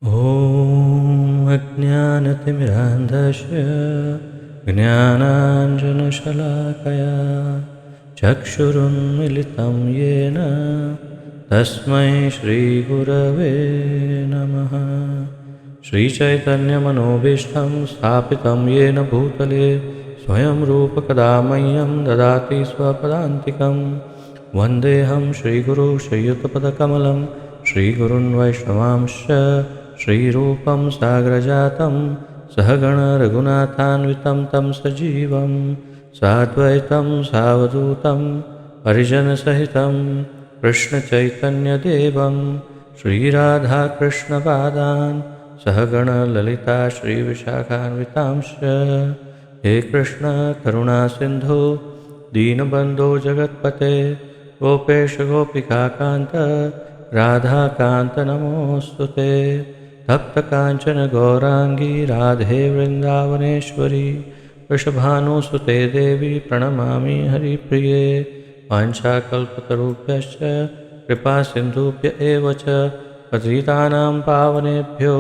ॐ अज्ञानतिमिरान्धस्य ज्ञानाञ्जनशलाकया चक्षुरुन्मिलितं येन तस्मै श्रीगुरवे नमः। श्रीचैतन्यमनोभीष्टं स्थापितं येन भूतले स्वयं रूपकदा मह्यं ददाति स्वपदान्तिकं। वन्देऽहं श्रीगुरो श्रीयुतपदकमलं श्रीगुरुन् वैष्णवांश्च श्रीरूपं साग्रजातं सहगणरघुनाथान्वितं तं सजीवं साद्वैतं सावधूतं परिजनसहितं कृष्णचैतन्यदेवं श्रीराधाकृष्णपादान् सहगणललिता श्रीविशाखान्वितांश्च। हे कृष्ण करुणा सिन्धु दीनबन्धो जगत्पते गोपेश गोपिकान्त राधाकान्त नमोऽस्तुते। तप्तकाञ्चन गौराङ्गी राधे वृन्दावनेश्वरी वृषभानुसुते देवी प्रणमामि हरिप्रिये। वाञ्छाकल्पतरुभ्यश्च कृपासिन्धुभ्य एव च पतितानां पावनेभ्यो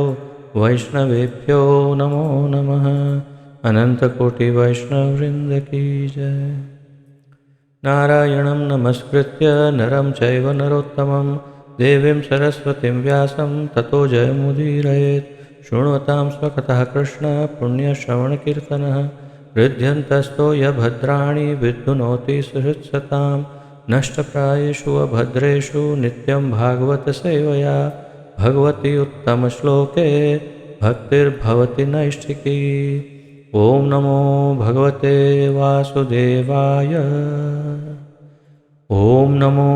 वैष्णवेभ्यो नमो नमः। अनन्तकोटिवैष्णववृन्द की जय। नारायणं नमस्कृत्य नरं चैव नरोत्तमं देवीं सरस्वतीं व्यासं ततो जयमुदीरयेत्। शृण्वतां स्वकथः कृष्ण पुण्यश्रवणकीर्तनः हृद्यन्तस्तो यभद्राणि विद्युनोति सुहृत्सतां। नष्टप्रायेषु अभद्रेषु नित्यं भागवतसेवया भगवति उत्तमश्लोके भक्तिर्भवति नैष्ठिकी। ॐ नमो भगवते वासुदेवाय। ॐ नमो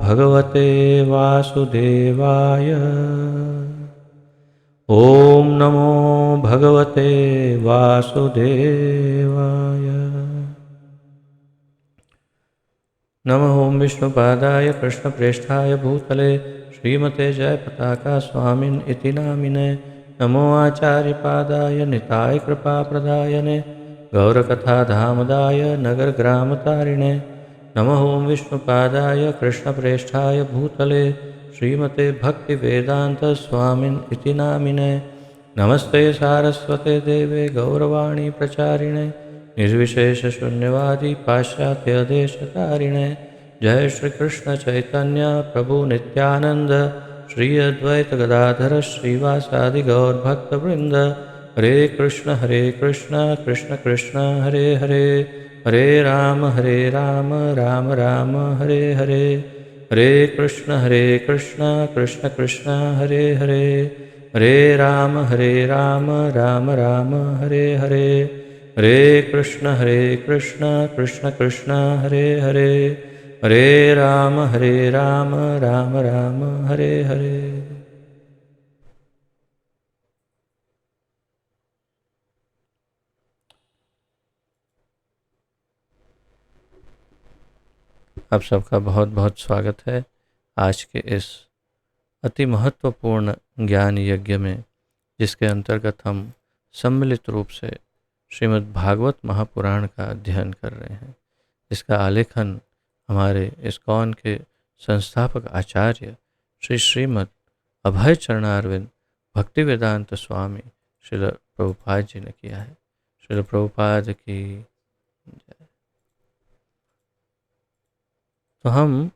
भगवते वासुदेवाय। ॐ नमो भगवते वासुदेवाय। नमः ॐ विष्णुपादाय कृष्णप्रेष्ठाय भूतले श्रीमते जयपताका स्वामिन् इति नामिने। नमो आचार्यपादाय निताय कृपाप्रदायने गौरकथाधामदाय नगरग्रामतारिणे। नमः ॐ विष्णुपादाय कृष्णप्रेष्ठाय भूतले श्रीमते भक्तिवेदान्तस्वामिन् इति नामिने। नमस्ते सारस्वते देवे गौरवाणी प्रचारिणे निर्विशेषशून्यवादी पाश्चात्यदेशतारिणे। जय श्री कृष्ण चैतन्य प्रभु नित्यानंद श्री अद्वैत गदाधर श्रीवासादि गौरभक्तवृंद। हरे कृष्ण कृष्ण कृष्ण हरे हरे हरे राम राम राम हरे हरे। हरे कृष्ण कृष्ण कृष्ण हरे हरे हरे राम राम राम हरे हरे। हरे कृष्ण कृष्ण कृष्ण हरे हरे हरे राम राम राम हरे हरे। आप सबका बहुत बहुत स्वागत है आज के इस अति महत्वपूर्ण ज्ञान यज्ञ में, जिसके अंतर्गत हम सम्मिलित रूप से श्रीमद् भागवत महापुराण का अध्ययन कर रहे हैं। इसका आलेखन हमारे इस्कॉन के संस्थापक आचार्य श्री श्रीमद् अभय चरणारविंद भक्तिवेदांत स्वामी श्रील प्रभुपाद जी ने किया है। श्रील प्रभुपाद की जय। तो हम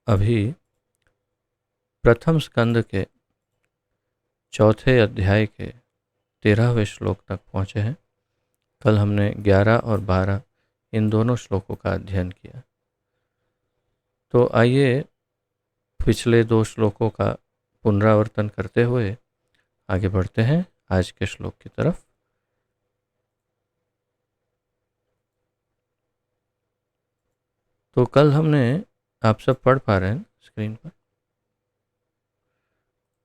अभी प्रथम स्कंद के चौथे अध्याय के 13वें श्लोक तक पहुँचे हैं। कल हमने 11 और 12 इन दोनों श्लोकों का अध्ययन किया। तो आइए पिछले 2 श्लोकों का पुनरावर्तन करते हुए आगे बढ़ते हैं आज के श्लोक की तरफ। तो कल हमने, आप सब पढ़ पा रहे हैं स्क्रीन पर,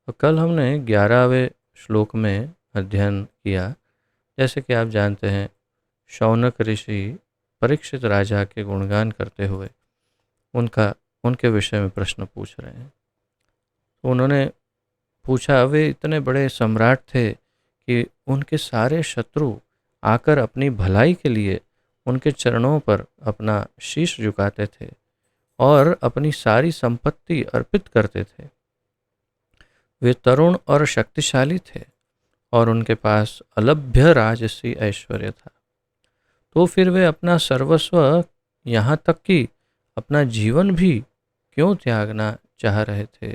तो कल हमने 11वें श्लोक में अध्ययन किया। जैसे कि आप जानते हैं, शौनक ऋषि परीक्षित राजा के गुणगान करते हुए उनके विषय में प्रश्न पूछ रहे हैं। तो उन्होंने पूछा, वे इतने बड़े सम्राट थे कि उनके सारे शत्रु आकर अपनी भलाई के लिए उनके चरणों पर अपना शीश झुकाते थे और अपनी सारी संपत्ति अर्पित करते थे। वे तरुण और शक्तिशाली थे और उनके पास अलभ्य राजसी ऐश्वर्य था, तो फिर वे अपना सर्वस्व, यहाँ तक कि अपना जीवन भी क्यों त्यागना चाह रहे थे?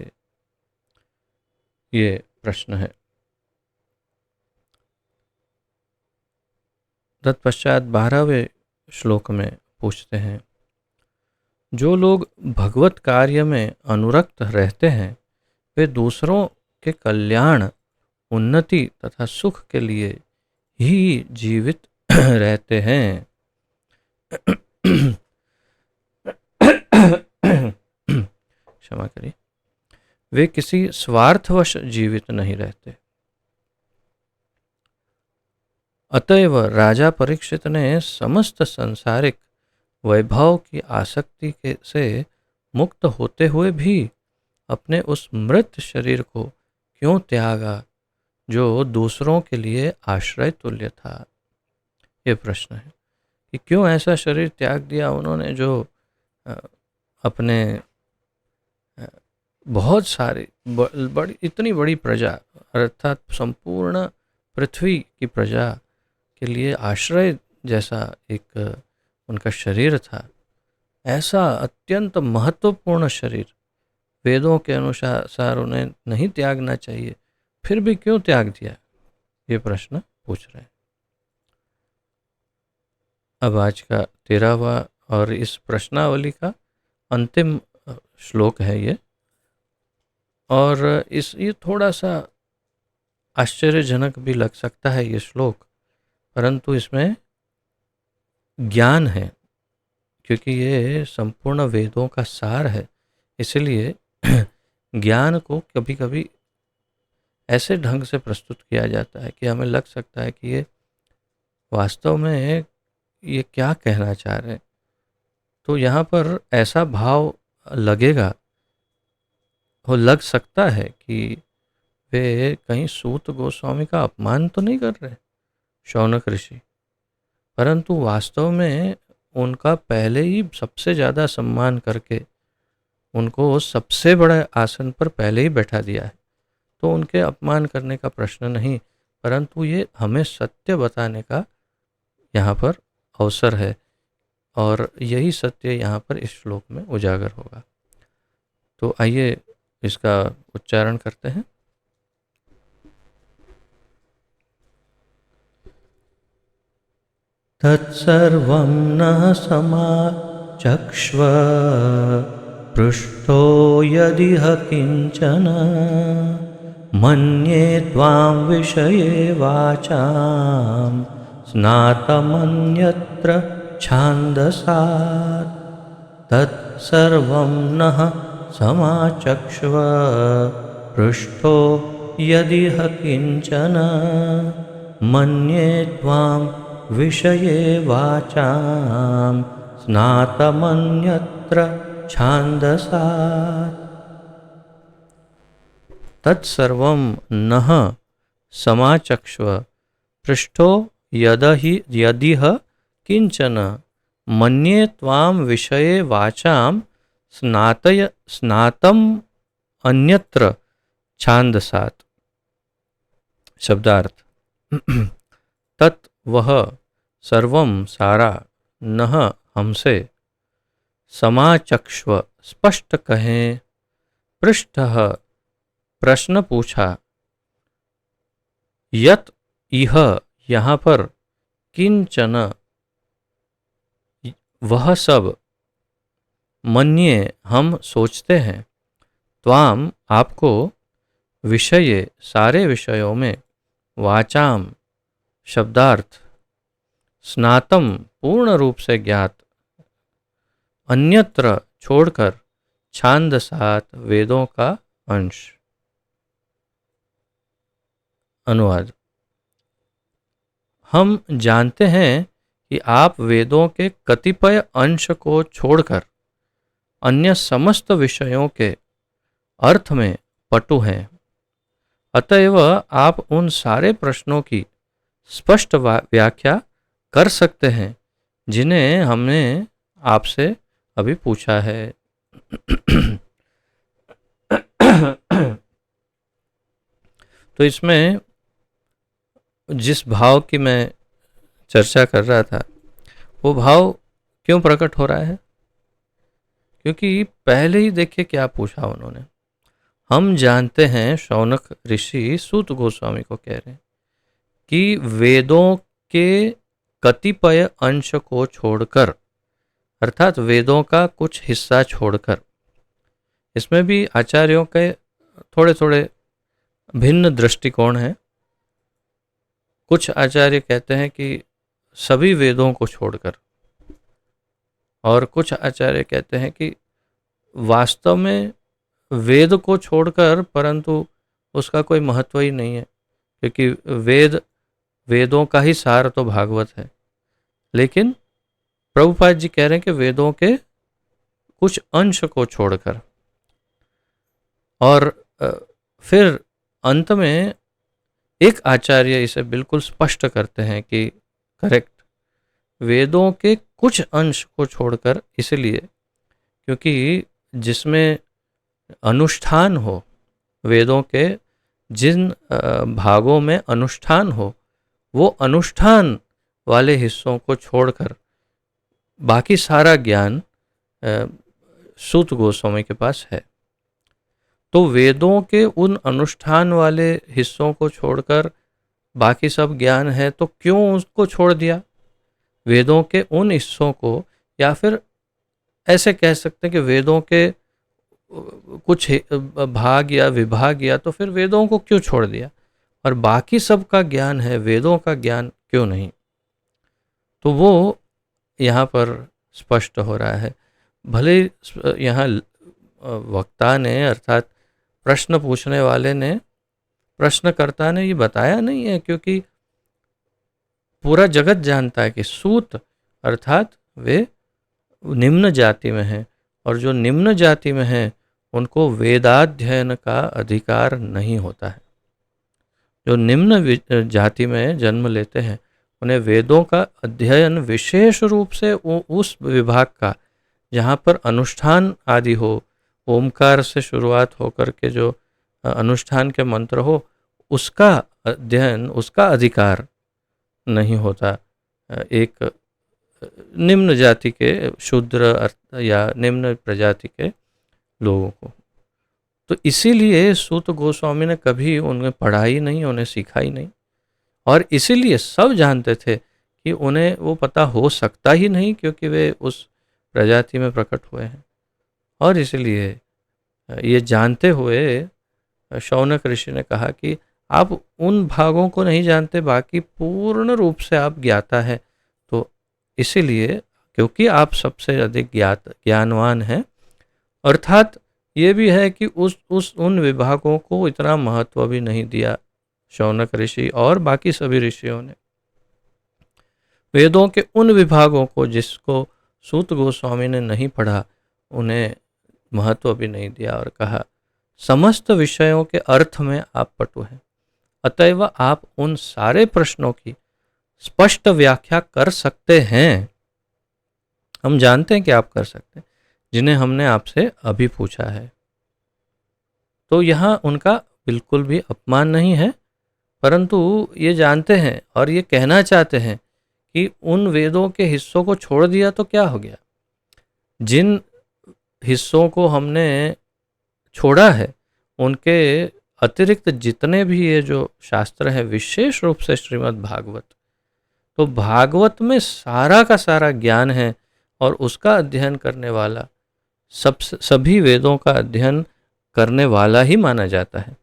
ये प्रश्न है। तत्पश्चात 12वें श्लोक में पूछते हैं, जो लोग भगवत कार्य में अनुरक्त रहते हैं वे दूसरों के कल्याण, उन्नति तथा सुख के लिए ही जीवित रहते हैं। क्षमा करिए। वे किसी स्वार्थवश जीवित नहीं रहते। अतएव राजा परीक्षित ने समस्त संसारिक वैभव की आसक्ति से मुक्त होते हुए भी अपने उस मृत शरीर को क्यों त्यागा जो दूसरों के लिए आश्रय तुल्य था? ये प्रश्न है कि क्यों ऐसा शरीर त्याग दिया उन्होंने जो अपने बहुत सारी बड़ी इतनी बड़ी प्रजा अर्थात संपूर्ण पृथ्वी की प्रजा के लिए आश्रय जैसा एक उनका शरीर था। ऐसा अत्यंत महत्वपूर्ण शरीर वेदों के अनुसार उन्हें नहीं त्यागना चाहिए, फिर भी क्यों त्याग दिया? ये प्रश्न पूछ रहे हैं। अब आज का 13वां और इस प्रश्नावली का अंतिम श्लोक है ये, और ये थोड़ा सा आश्चर्यजनक भी लग सकता है ये श्लोक, परंतु इसमें ज्ञान है, क्योंकि ये संपूर्ण वेदों का सार है। इसलिए ज्ञान को कभी कभी ऐसे ढंग से प्रस्तुत किया जाता है कि हमें लग सकता है कि ये वास्तव में ये क्या कहना चाह रहे हैं। तो यहाँ पर ऐसा भाव लगेगा, हो लग सकता है कि वे कहीं सूत गोस्वामी का अपमान तो नहीं कर रहे शौनक ऋषि, परंतु वास्तव में उनका पहले ही सबसे ज़्यादा सम्मान करके उनको सबसे बड़े आसन पर पहले ही बैठा दिया है, तो उनके अपमान करने का प्रश्न नहीं, परंतु ये हमें सत्य बताने का यहाँ पर अवसर है, और यही सत्य यहाँ पर इस श्लोक में उजागर होगा। तो आइए इसका उच्चारण करते हैं। तत्सर्वं न समाचक्ष्व पृष्ठो यदिह किंचन मन्ये त्वां विषये वाचां स्नातमन्यत्र छान्दसात्। तत्सर्वं नः समाचक्ष्व पृष्ठो यदिह किंचन मन्ये त्वां विषये वाचां स्नातमन्यत्र छान्दसात्। तत्सर्वं नः समाचक्ष्व पृष्ठो यदिह किंचन मन्ये त्वां विषये वाचां स्नातम अन्यत्र छान्दसात्। शब्दार्थ। तत् वह, सर्वम सारा, नह हमसे, समाचक्ष्व स्पष्ट कहें, पृष्ठः प्रश्न पूछा, यत इह यहाँ पर, किंचन वह सब, मन्ये हम सोचते हैं, त्वाम आपको, विषये सारे विषयों में, वाचाम शब्दार्थ, स्नातम पूर्ण रूप से ज्ञात, अन्यत्र छोड़कर, छांदसात वेदों का अंश। अनुवाद। हम जानते हैं कि आप वेदों के कतिपय अंश को छोड़कर अन्य समस्त विषयों के अर्थ में पटु हैं, अतएव आप उन सारे प्रश्नों की स्पष्ट व्याख्या कर सकते हैं जिन्हें हमने आपसे अभी पूछा है। तो इसमें जिस भाव की मैं चर्चा कर रहा था, वो भाव क्यों प्रकट हो रहा है? क्योंकि पहले ही देखिए क्या पूछा उन्होंने। हम जानते हैं, शौनक ऋषि सूत गोस्वामी को कह रहे हैं कि वेदों के कतिपय अंश को छोड़कर, अर्थात वेदों का कुछ हिस्सा छोड़कर, इसमें भी आचार्यों के थोड़े थोड़े भिन्न दृष्टिकोण हैं। कुछ आचार्य कहते हैं कि सभी वेदों को छोड़कर, और कुछ आचार्य कहते हैं कि वास्तव में वेद को छोड़कर, परंतु उसका कोई महत्व ही नहीं है, क्योंकि वेदों का ही सार तो भागवत है। लेकिन प्रभुपाद जी कह रहे हैं कि वेदों के कुछ अंश को छोड़कर, और फिर अंत में एक आचार्य इसे बिल्कुल स्पष्ट करते हैं कि करेक्ट, वेदों के कुछ अंश को छोड़कर, इसलिए क्योंकि जिसमें अनुष्ठान हो, वेदों के जिन भागों में अनुष्ठान हो, वो अनुष्ठान वाले हिस्सों को छोड़कर बाकी सारा ज्ञान सूत गोस्वामी के पास है। तो वेदों के उन अनुष्ठान वाले हिस्सों को छोड़कर बाकी सब ज्ञान है, तो क्यों उसको छोड़ दिया? वेदों के उन हिस्सों को, या फिर ऐसे कह सकते हैं कि वेदों के कुछ भाग या विभाग, या तो फिर वेदों को क्यों छोड़ दिया, और बाकी सब का ज्ञान है, वेदों का ज्ञान क्यों नहीं? तो वो यहाँ पर स्पष्ट हो रहा है। भले यहाँ वक्ता ने, अर्थात प्रश्न पूछने वाले ने, प्रश्नकर्ता ने ये बताया नहीं है, क्योंकि पूरा जगत जानता है कि सूत अर्थात वे निम्न जाति में हैं, और जो निम्न जाति में हैं उनको वेदाध्ययन का अधिकार नहीं होता है। जो निम्न जाति में जन्म लेते हैं उन्हें वेदों का अध्ययन, विशेष रूप से उस विभाग का जहाँ पर अनुष्ठान आदि हो, ओमकार से शुरुआत होकर के जो अनुष्ठान के मंत्र हो, उसका अध्ययन, उसका अधिकार नहीं होता एक निम्न जाति के शूद्र या निम्न प्रजाति के लोगों को। तो इसीलिए सूत गोस्वामी ने कभी उन्हें पढ़ाई नहीं, उन्हें सिखाई नहीं, और इसीलिए सब जानते थे कि उन्हें वो पता हो सकता ही नहीं, क्योंकि वे उस प्रजाति में प्रकट हुए हैं। और इसलिए ये जानते हुए शौनक ऋषि ने कहा कि आप उन भागों को नहीं जानते, बाकी पूर्ण रूप से आप ज्ञाता है। तो इसीलिए, क्योंकि आप सबसे अधिक ज्ञानवान हैं, अर्थात ये भी है कि उन विभागों को इतना महत्व भी नहीं दिया शौनक ऋषि और बाकी सभी ऋषियों ने। वेदों के उन विभागों को जिसको सूत गोस्वामी ने नहीं पढ़ा, उन्हें महत्व भी नहीं दिया, और कहा समस्त विषयों के अर्थ में आप पटु हैं, अतएव आप उन सारे प्रश्नों की स्पष्ट व्याख्या कर सकते हैं। हम जानते हैं कि आप कर सकते हैं, जिन्हें हमने आपसे अभी पूछा है। तो यहाँ उनका बिल्कुल भी अपमान नहीं है, परंतु ये जानते हैं और ये कहना चाहते हैं कि उन वेदों के हिस्सों को छोड़ दिया तो क्या हो गया। जिन हिस्सों को हमने छोड़ा है, उनके अतिरिक्त जितने भी ये जो शास्त्र है, विशेष रूप से श्रीमद् भागवत, तो भागवत में सारा का सारा ज्ञान है, और उसका अध्ययन करने वाला सभी वेदों का अध्ययन करने वाला ही माना जाता है,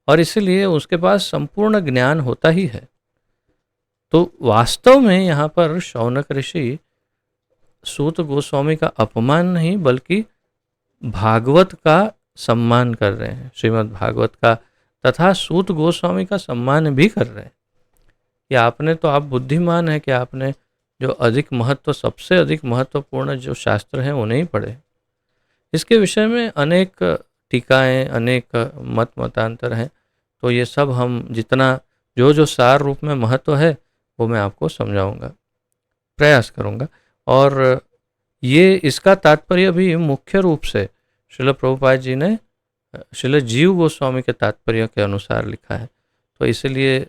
और इसलिए उसके पास संपूर्ण ज्ञान होता ही है। तो वास्तव में यहाँ पर शौनक ऋषि सूत गोस्वामी का अपमान नहीं, बल्कि भागवत का सम्मान कर रहे हैं, श्रीमद् भागवत का, तथा सूत गोस्वामी का सम्मान भी कर रहे हैं कि आपने तो, आप बुद्धिमान हैं कि आपने जो अधिक महत्व, सबसे अधिक महत्वपूर्ण जो शास्त्र हैं उन्हें ही पढ़े। इसके विषय में अनेक टीकाएँ, अनेक मतांतर हैं, तो ये सब हम जितना जो सार रूप में महत्व है वो मैं आपको समझाऊंगा, प्रयास करूंगा। और ये इसका तात्पर्य भी मुख्य रूप से श्रील प्रभुपाद जी ने श्रील जीव गोस्वामी के तात्पर्य के अनुसार लिखा है। तो इसलिए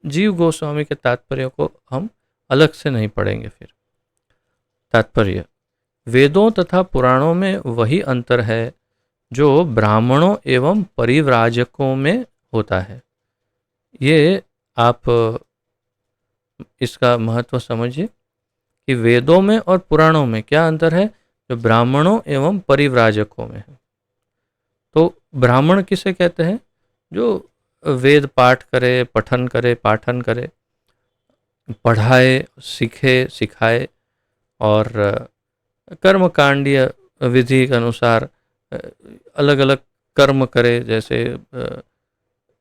जीव गोस्वामी के तात्पर्य को हम अलग से नहीं पढ़ेंगे। फिर तात्पर्य, वेदों तथा पुराणों में वही अंतर है जो ब्राह्मणों एवं परिव्राजकों में होता है। ये आप इसका महत्व समझिए कि वेदों में और पुराणों में क्या अंतर है, जो ब्राह्मणों एवं परिव्राजकों में है। तो ब्राह्मण किसे कहते हैं, जो वेद पाठ करे, पठन करे, पाठन करे, पढ़ाए, सीखे, सिखाए और कर्मकांडीय विधि के अनुसार अलग अलग कर्म करे, जैसे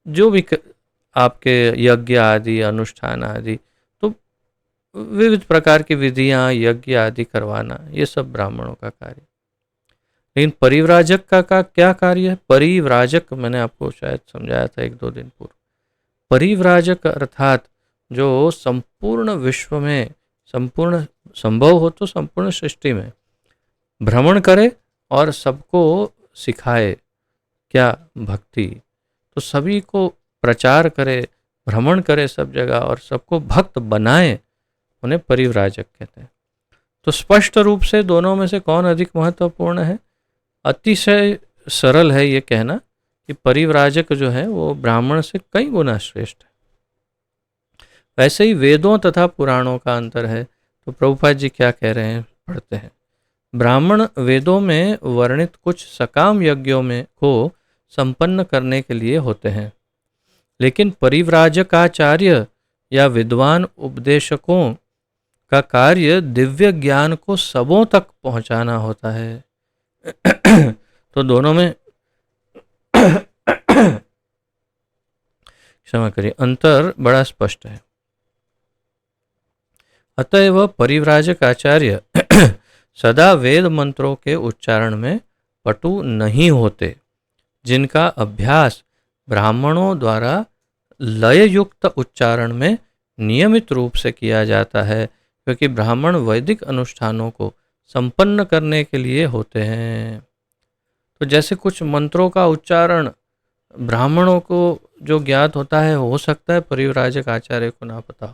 जो भी आपके यज्ञ आदि, अनुष्ठान आदि, तो विविध प्रकार की विधियां, यज्ञ आदि करवाना, ये सब ब्राह्मणों का कार्य। लेकिन परिव्राजक का क्या कार्य है? परिव्राजक मैंने आपको शायद समझाया था 1-2 दिन पूर्व। परिव्राजक अर्थात जो संपूर्ण विश्व में, संपूर्ण संभव हो तो संपूर्ण सृष्टि में भ्रमण करे और सबको सिखाए क्या, भक्ति। तो सभी को प्रचार करे, भ्रमण करे सब जगह और सबको भक्त बनाए, उन्हें परिव्राजक कहते हैं। तो स्पष्ट रूप से दोनों में से कौन अधिक महत्वपूर्ण है? अतिशय सरल है ये कहना कि परिव्राजक जो है वो ब्राह्मण से कई गुना श्रेष्ठ है। वैसे ही वेदों तथा पुराणों का अंतर है। तो प्रभुपाद जी क्या कह रहे हैं, पढ़ते हैं। ब्राह्मण वेदों में वर्णित कुछ सकाम यज्ञों में को संपन्न करने के लिए होते हैं, लेकिन परिव्राजकाचार्य या विद्वान उपदेशकों का कार्य दिव्य ज्ञान को सबों तक पहुंचाना होता है। तो दोनों में क्षमा करिए, अंतर बड़ा स्पष्ट है। अतएव परिव्राजक आचार्य सदा वेद मंत्रों के उच्चारण में पटु नहीं होते, जिनका अभ्यास ब्राह्मणों द्वारा लययुक्त उच्चारण में नियमित रूप से किया जाता है, क्योंकि ब्राह्मण वैदिक अनुष्ठानों को संपन्न करने के लिए होते हैं। तो जैसे कुछ मंत्रों का उच्चारण ब्राह्मणों को जो ज्ञात होता है, हो सकता है परिव्राजक आचार्य को ना पता हो,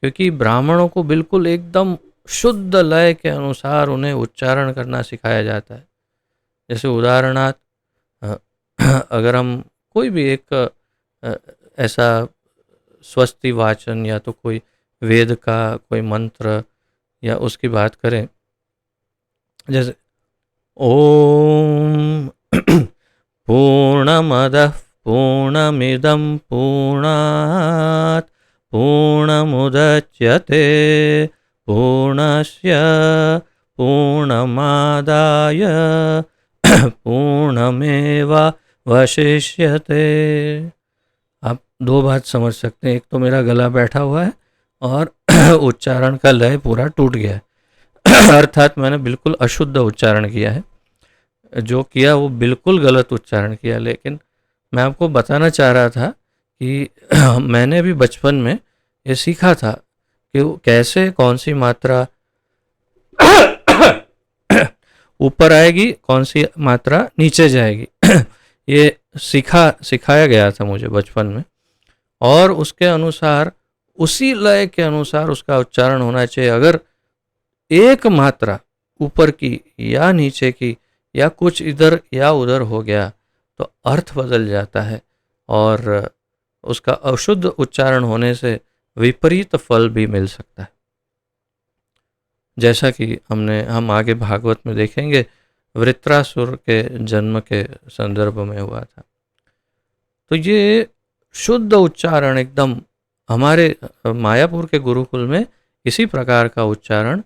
क्योंकि ब्राह्मणों को बिल्कुल एकदम शुद्ध लय के अनुसार उन्हें उच्चारण करना सिखाया जाता है। जैसे उदाहरणार्थ अगर हम कोई भी एक ऐसा स्वस्ति वाचन या तो कोई वेद का कोई मंत्र या उसकी बात करें, जैसे ओम पूर्णमदः पूर्णमिदं पूर्णात् पूर्णमुदच्यते पूर्णस्य पूर्णमादाय पूर्णमेवावशिष्यते। आप दो बात समझ सकते हैं, एक तो मेरा गला बैठा हुआ है और उच्चारण का लय पूरा टूट गया है। अर्थात मैंने बिल्कुल अशुद्ध उच्चारण किया है, जो किया वो बिल्कुल गलत उच्चारण किया। लेकिन मैं आपको बताना चाह रहा था कि मैंने भी बचपन में ये सीखा था कि कैसे कौन सी मात्रा ऊपर आएगी, कौन सी मात्रा नीचे जाएगी। ये सिखाया गया था मुझे बचपन में, और उसके अनुसार, उसी लय के अनुसार उसका उच्चारण होना चाहिए। अगर एक मात्रा ऊपर की या नीचे की या कुछ इधर या उधर हो गया तो अर्थ बदल जाता है, और उसका अशुद्ध उच्चारण होने से विपरीत फल भी मिल सकता है, जैसा कि हम आगे भागवत में देखेंगे वृत्रासुर के जन्म के संदर्भ में हुआ था। तो ये शुद्ध उच्चारण एकदम हमारे मायापुर के गुरुकुल में इसी प्रकार का उच्चारण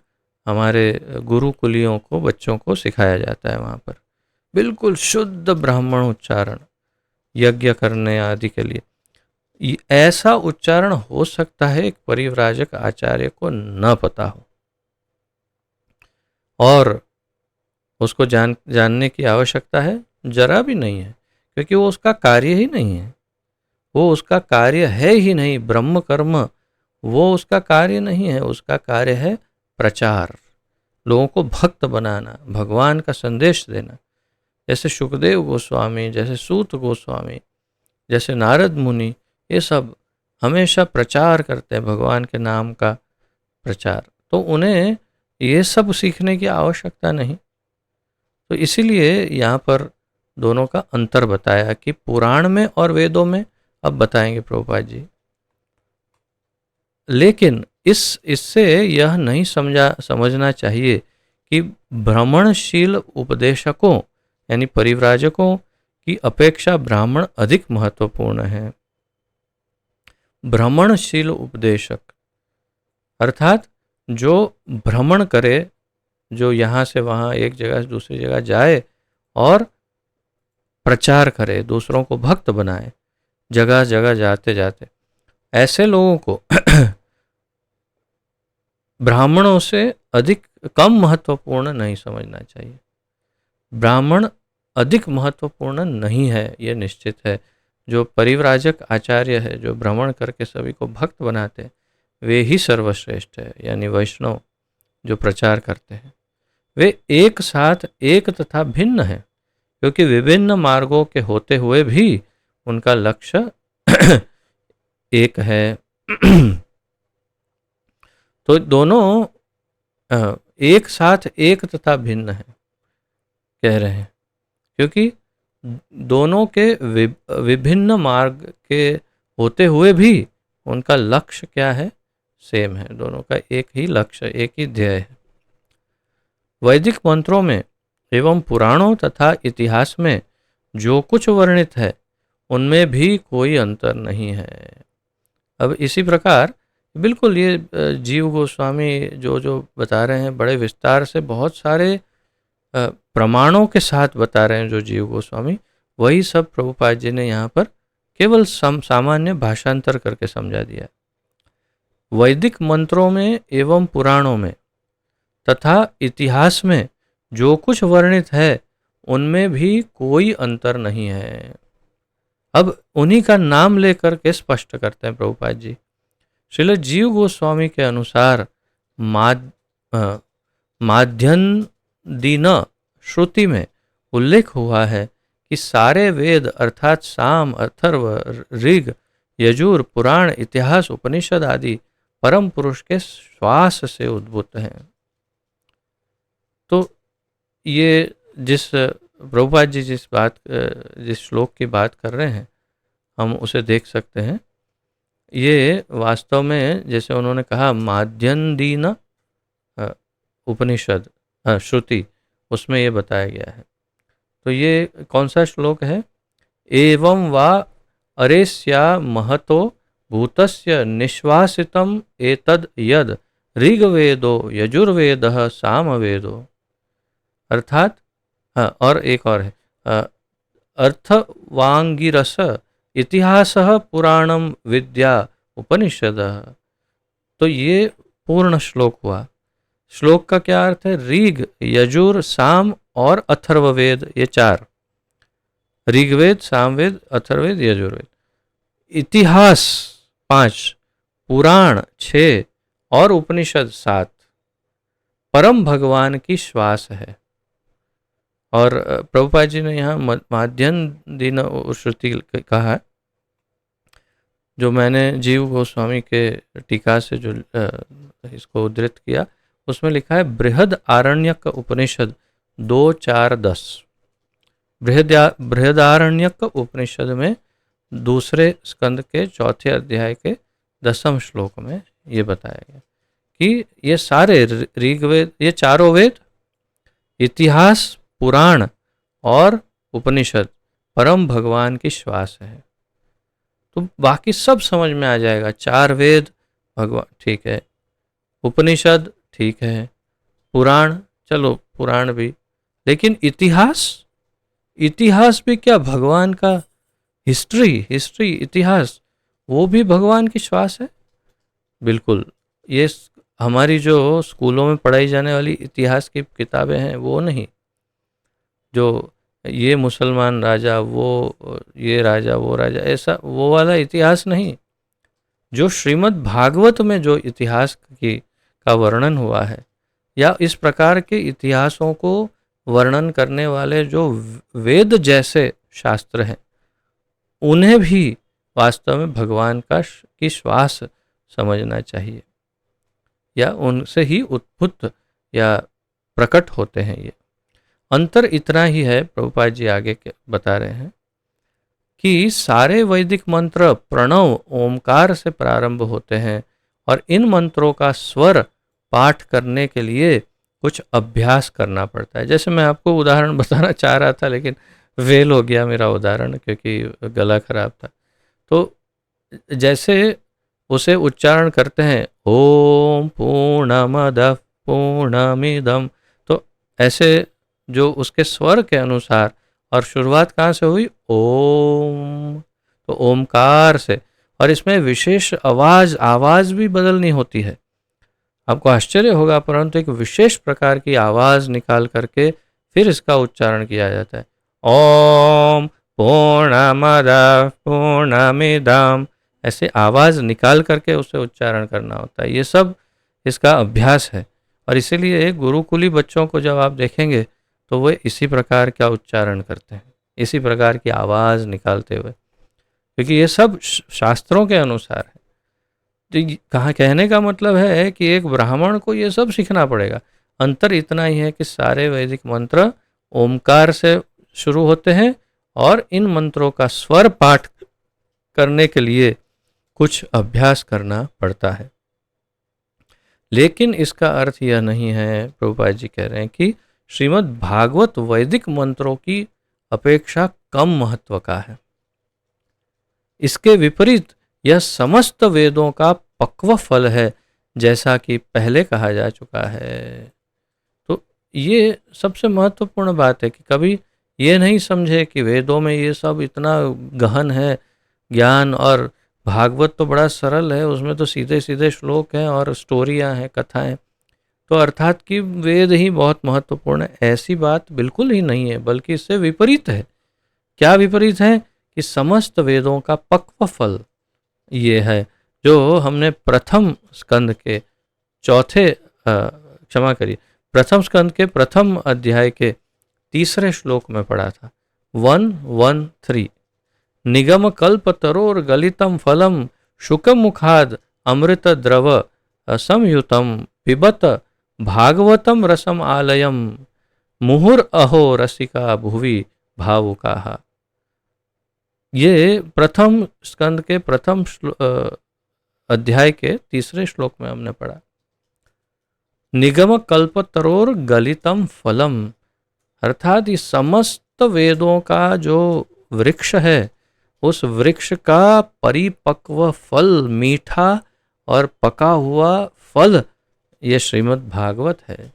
हमारे गुरुकुलियों को, बच्चों को सिखाया जाता है। वहाँ पर बिल्कुल शुद्ध ब्राह्मण उच्चारण यज्ञ करने आदि के लिए। ऐसा उच्चारण हो सकता है एक परिव्राजक आचार्य को न पता हो, और उसको जानने की आवश्यकता है जरा भी नहीं है, क्योंकि वो उसका कार्य ही नहीं है। वो उसका कार्य है ही नहीं। ब्रह्म कर्म वो उसका कार्य नहीं है। उसका कार्य है प्रचार, लोगों को भक्त बनाना, भगवान का संदेश देना। जैसे सुखदेव गोस्वामी, जैसे सूत गोस्वामी, जैसे नारद मुनि, ये सब हमेशा प्रचार करते हैं, भगवान के नाम का प्रचार, तो उन्हें ये सब सीखने की आवश्यकता नहीं। तो इसीलिए यहाँ पर दोनों का अंतर बताया कि पुराण में और वेदों में, अब बताएंगे प्रभुपाद जी। लेकिन इससे यह नहीं समझना चाहिए कि भ्रमणशील उपदेशकों यानी परिव्राजकों की अपेक्षा ब्राह्मण अधिक महत्वपूर्ण है। भ्रमणशील उपदेशक अर्थात जो भ्रमण करे, जो यहाँ से वहाँ एक जगह से दूसरी जगह जाए और प्रचार करे, दूसरों को भक्त बनाए, जगह जगह जाते जाते, ऐसे लोगों को ब्राह्मणों से अधिक कम महत्वपूर्ण नहीं समझना चाहिए। ब्राह्मण अधिक महत्वपूर्ण नहीं है, ये निश्चित है। जो परिव्राजक आचार्य है, जो भ्रमण करके सभी को भक्त बनाते हैं, वे ही सर्वश्रेष्ठ है, यानी वैष्णव जो प्रचार करते हैं वे एक साथ एक तथा भिन्न है, क्योंकि विभिन्न मार्गों के होते हुए भी उनका लक्ष्य एक है। तो दोनों एक साथ एक तथा भिन्न है कह रहे हैं, क्योंकि दोनों के विभिन्न मार्ग के होते हुए भी उनका लक्ष्य क्या है, सेम है। दोनों का एक ही लक्ष्य, एक ही ध्येय है। वैदिक मंत्रों में एवं पुराणों तथा इतिहास में जो कुछ वर्णित है उनमें भी कोई अंतर नहीं है। अब इसी प्रकार बिल्कुल ये जीव गोस्वामी जो जो बता रहे हैं, बड़े विस्तार से बहुत सारे प्रमाणों के साथ बता रहे हैं जो जीव गोस्वामी, वही सब प्रभुपाद जी ने यहाँ पर केवल सामान्य भाषांतर करके समझा दिया। वैदिक मंत्रों में एवं पुराणों में तथा इतिहास में जो कुछ वर्णित है उनमें भी कोई अंतर नहीं है। अब उन्हीं का नाम लेकर के स्पष्ट करते हैं प्रभुपाद जी। श्रील जीव गोस्वामी के अनुसार माध्यन्दिन श्रुति में उल्लेख हुआ है कि सारे वेद अर्थात साम, अथर्व, ऋग, यजुर, पुराण, इतिहास, उपनिषद आदि परम पुरुष के श्वास से उद्भूत हैं। तो ये जिस प्रभुपाद जी जिस श्लोक की बात कर रहे हैं, हम उसे देख सकते हैं। ये वास्तव में जैसे उन्होंने कहा माध्यन्दिन उपनिषद श्रुति, उसमें ये बताया गया है। तो ये कौन सा श्लोक है? एवं वा अरेस्या महतो भूतस्य निश्वासितम एतद यद ऋग्वेदो यजुर्वेदः सामवेदो। अर्थात और एक और है अर्थवांगिरस इतिहासः पुराणम विद्या उपनिषदः। तो ये पूर्ण श्लोक हुआ। श्लोक का क्या अर्थ है? ऋग, यजुर, साम और अथर्ववेद, ये चार, ऋग्वेद, सामवेद, अथर्ववेद, यजुर्वेद। इतिहास 5, पुराण 6 और उपनिषद 7 परम भगवान की श्वास है। और प्रभुपाद जी ने यहाँ माध्यन्दिन श्रुति कहा है, जो मैंने जीव गोस्वामी के टीका से जो इसको उद्धृत किया, उसमें लिखा है बृहद आरण्यक उपनिषद 2:4-10। बृहदारण्यक उपनिषद में दूसरे स्कंद के चौथे अध्याय के 10वें श्लोक में ये बताया गया कि ये सारे ऋग्वेद, ये चारों वेद, इतिहास, पुराण और उपनिषद परम भगवान की श्वास है। तो बाकी सब समझ में आ जाएगा। चार वेद भगवान, ठीक है, उपनिषद ठीक है, पुराण, चलो पुराण भी, लेकिन इतिहास भी क्या भगवान का? हिस्ट्री इतिहास, वो भी भगवान की श्वास है। बिल्कुल, ये हमारी जो स्कूलों में पढ़ाई जाने वाली इतिहास की किताबें हैं वो नहीं, जो ये मुसलमान राजा, वो ये राजा, वो राजा, ऐसा वो वाला इतिहास नहीं। जो श्रीमद् भागवत में जो इतिहास का वर्णन हुआ है, या इस प्रकार के इतिहासों को वर्णन करने वाले जो वेद जैसे शास्त्र हैं, उन्हें भी वास्तव में भगवान की श्वास समझना चाहिए, या उनसे ही उद्भुत या प्रकट होते हैं। ये अंतर इतना ही है, प्रभुपाद जी आगे बता रहे हैं कि सारे वैदिक मंत्र प्रणव ओमकार से प्रारंभ होते हैं और इन मंत्रों का स्वर पाठ करने के लिए कुछ अभ्यास करना पड़ता है। जैसे मैं आपको उदाहरण बताना चाह रहा था, लेकिन फेल हो गया मेरा उदाहरण क्योंकि गला खराब था। तो जैसे उसे उच्चारण करते हैं, ओम पूर्णमदः पूर्णमिदं, तो ऐसे जो उसके स्वर के अनुसार, और शुरुआत कहाँ से हुई, ओम, तो ओमकार से। और इसमें विशेष आवाज भी बदलनी होती है। आपको आश्चर्य होगा, परंतु एक विशेष प्रकार की आवाज निकाल करके फिर इसका उच्चारण किया जाता है। ओम पूर्णमदः पूर्णमिदं, ऐसे आवाज निकाल करके उसे उच्चारण करना होता है। ये सब इसका अभ्यास है। और इसीलिए गुरुकुली बच्चों को जब आप देखेंगे तो वे इसी प्रकार का उच्चारण करते हैं, इसी प्रकार की आवाज निकालते हुए, क्योंकि ये सब शास्त्रों के अनुसार है। तो कहाँ कहने का मतलब है कि एक ब्राह्मण को ये सब सीखना पड़ेगा। अंतर इतना ही है कि सारे वैदिक मंत्र ओमकार से शुरू होते हैं और इन मंत्रों का स्वर पाठ करने के लिए कुछ अभ्यास करना पड़ता है। लेकिन इसका अर्थ यह नहीं है, प्रभुपाद जी कह रहे हैं, कि श्रीमद् भागवत वैदिक मंत्रों की अपेक्षा कम महत्व का है। इसके विपरीत यह समस्त वेदों का पक्व फल है, जैसा कि पहले कहा जा चुका है। तो ये सबसे महत्वपूर्ण बात है कि कभी ये नहीं समझे कि वेदों में ये सब इतना गहन है ज्ञान, और भागवत तो बड़ा सरल है, उसमें तो सीधे सीधे श्लोक हैं और स्टोरियां हैं, कथाएं, तो अर्थात कि वेद ही बहुत महत्वपूर्ण है। ऐसी बात बिल्कुल ही नहीं है, बल्कि इससे विपरीत है। क्या विपरीत है कि समस्त वेदों का पक्व फल ये है, जो हमने प्रथम स्कंद के प्रथम स्कंद के प्रथम अध्याय के तीसरे श्लोक में पढ़ा था, 1:1-3। निगम कल्प तरोर गलितम फलम शुकम मुखाद अमृत द्रव असंयुतम पिबत भागवतम रसम आलयम मुहुर अहो रसिका भुवि भावुकाः। ये प्रथम स्कंद के प्रथम अध्याय के तीसरे श्लोक में हमने पढ़ा। निगम कल्पतरोर गलितम फलम, अर्थात इस समस्त वेदों का जो वृक्ष है, उस वृक्ष का परिपक्व फल, मीठा और पका हुआ फल, ये श्रीमद् भागवत है।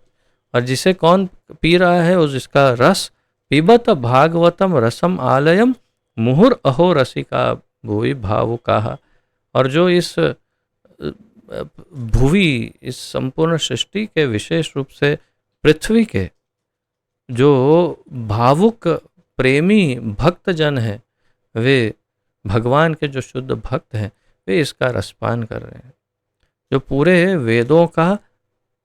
और जिसे कौन पी रहा है, उस इसका रस, पिबत भागवतम रसम आलयम मुहुर अहो रसिका भुवि भावुकाः। और जो इस भुवि, इस संपूर्ण सृष्टि के, विशेष रूप से पृथ्वी के जो भावुक प्रेमी भक्त जन हैं, वे भगवान के जो शुद्ध भक्त हैं, वे इसका रसपान कर रहे हैं, जो पूरे वेदों का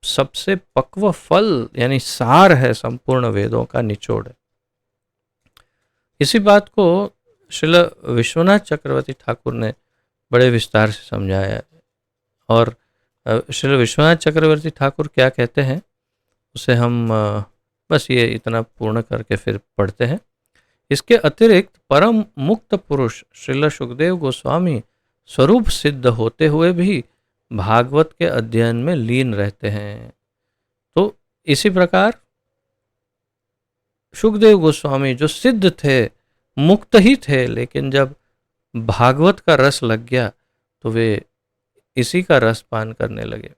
सबसे पक्व फल यानी सार है, संपूर्ण वेदों का निचोड़ है। इसी बात को श्रील विश्वनाथ चक्रवर्ती ठाकुर ने बड़े विस्तार से समझाया है। और श्रील विश्वनाथ चक्रवर्ती ठाकुर क्या कहते हैं, उसे हम बस ये इतना पूर्ण करके फिर पढ़ते हैं। इसके अतिरिक्त परम मुक्त पुरुष श्रील सुखदेव गोस्वामी स्वरूप सिद्ध होते हुए भी भागवत के अध्ययन में लीन रहते हैं। तो इसी प्रकार सुखदेव गोस्वामी जो सिद्ध थे, मुक्त ही थे, लेकिन जब भागवत का रस लग गया तो वे इसी का रस पान करने लगे,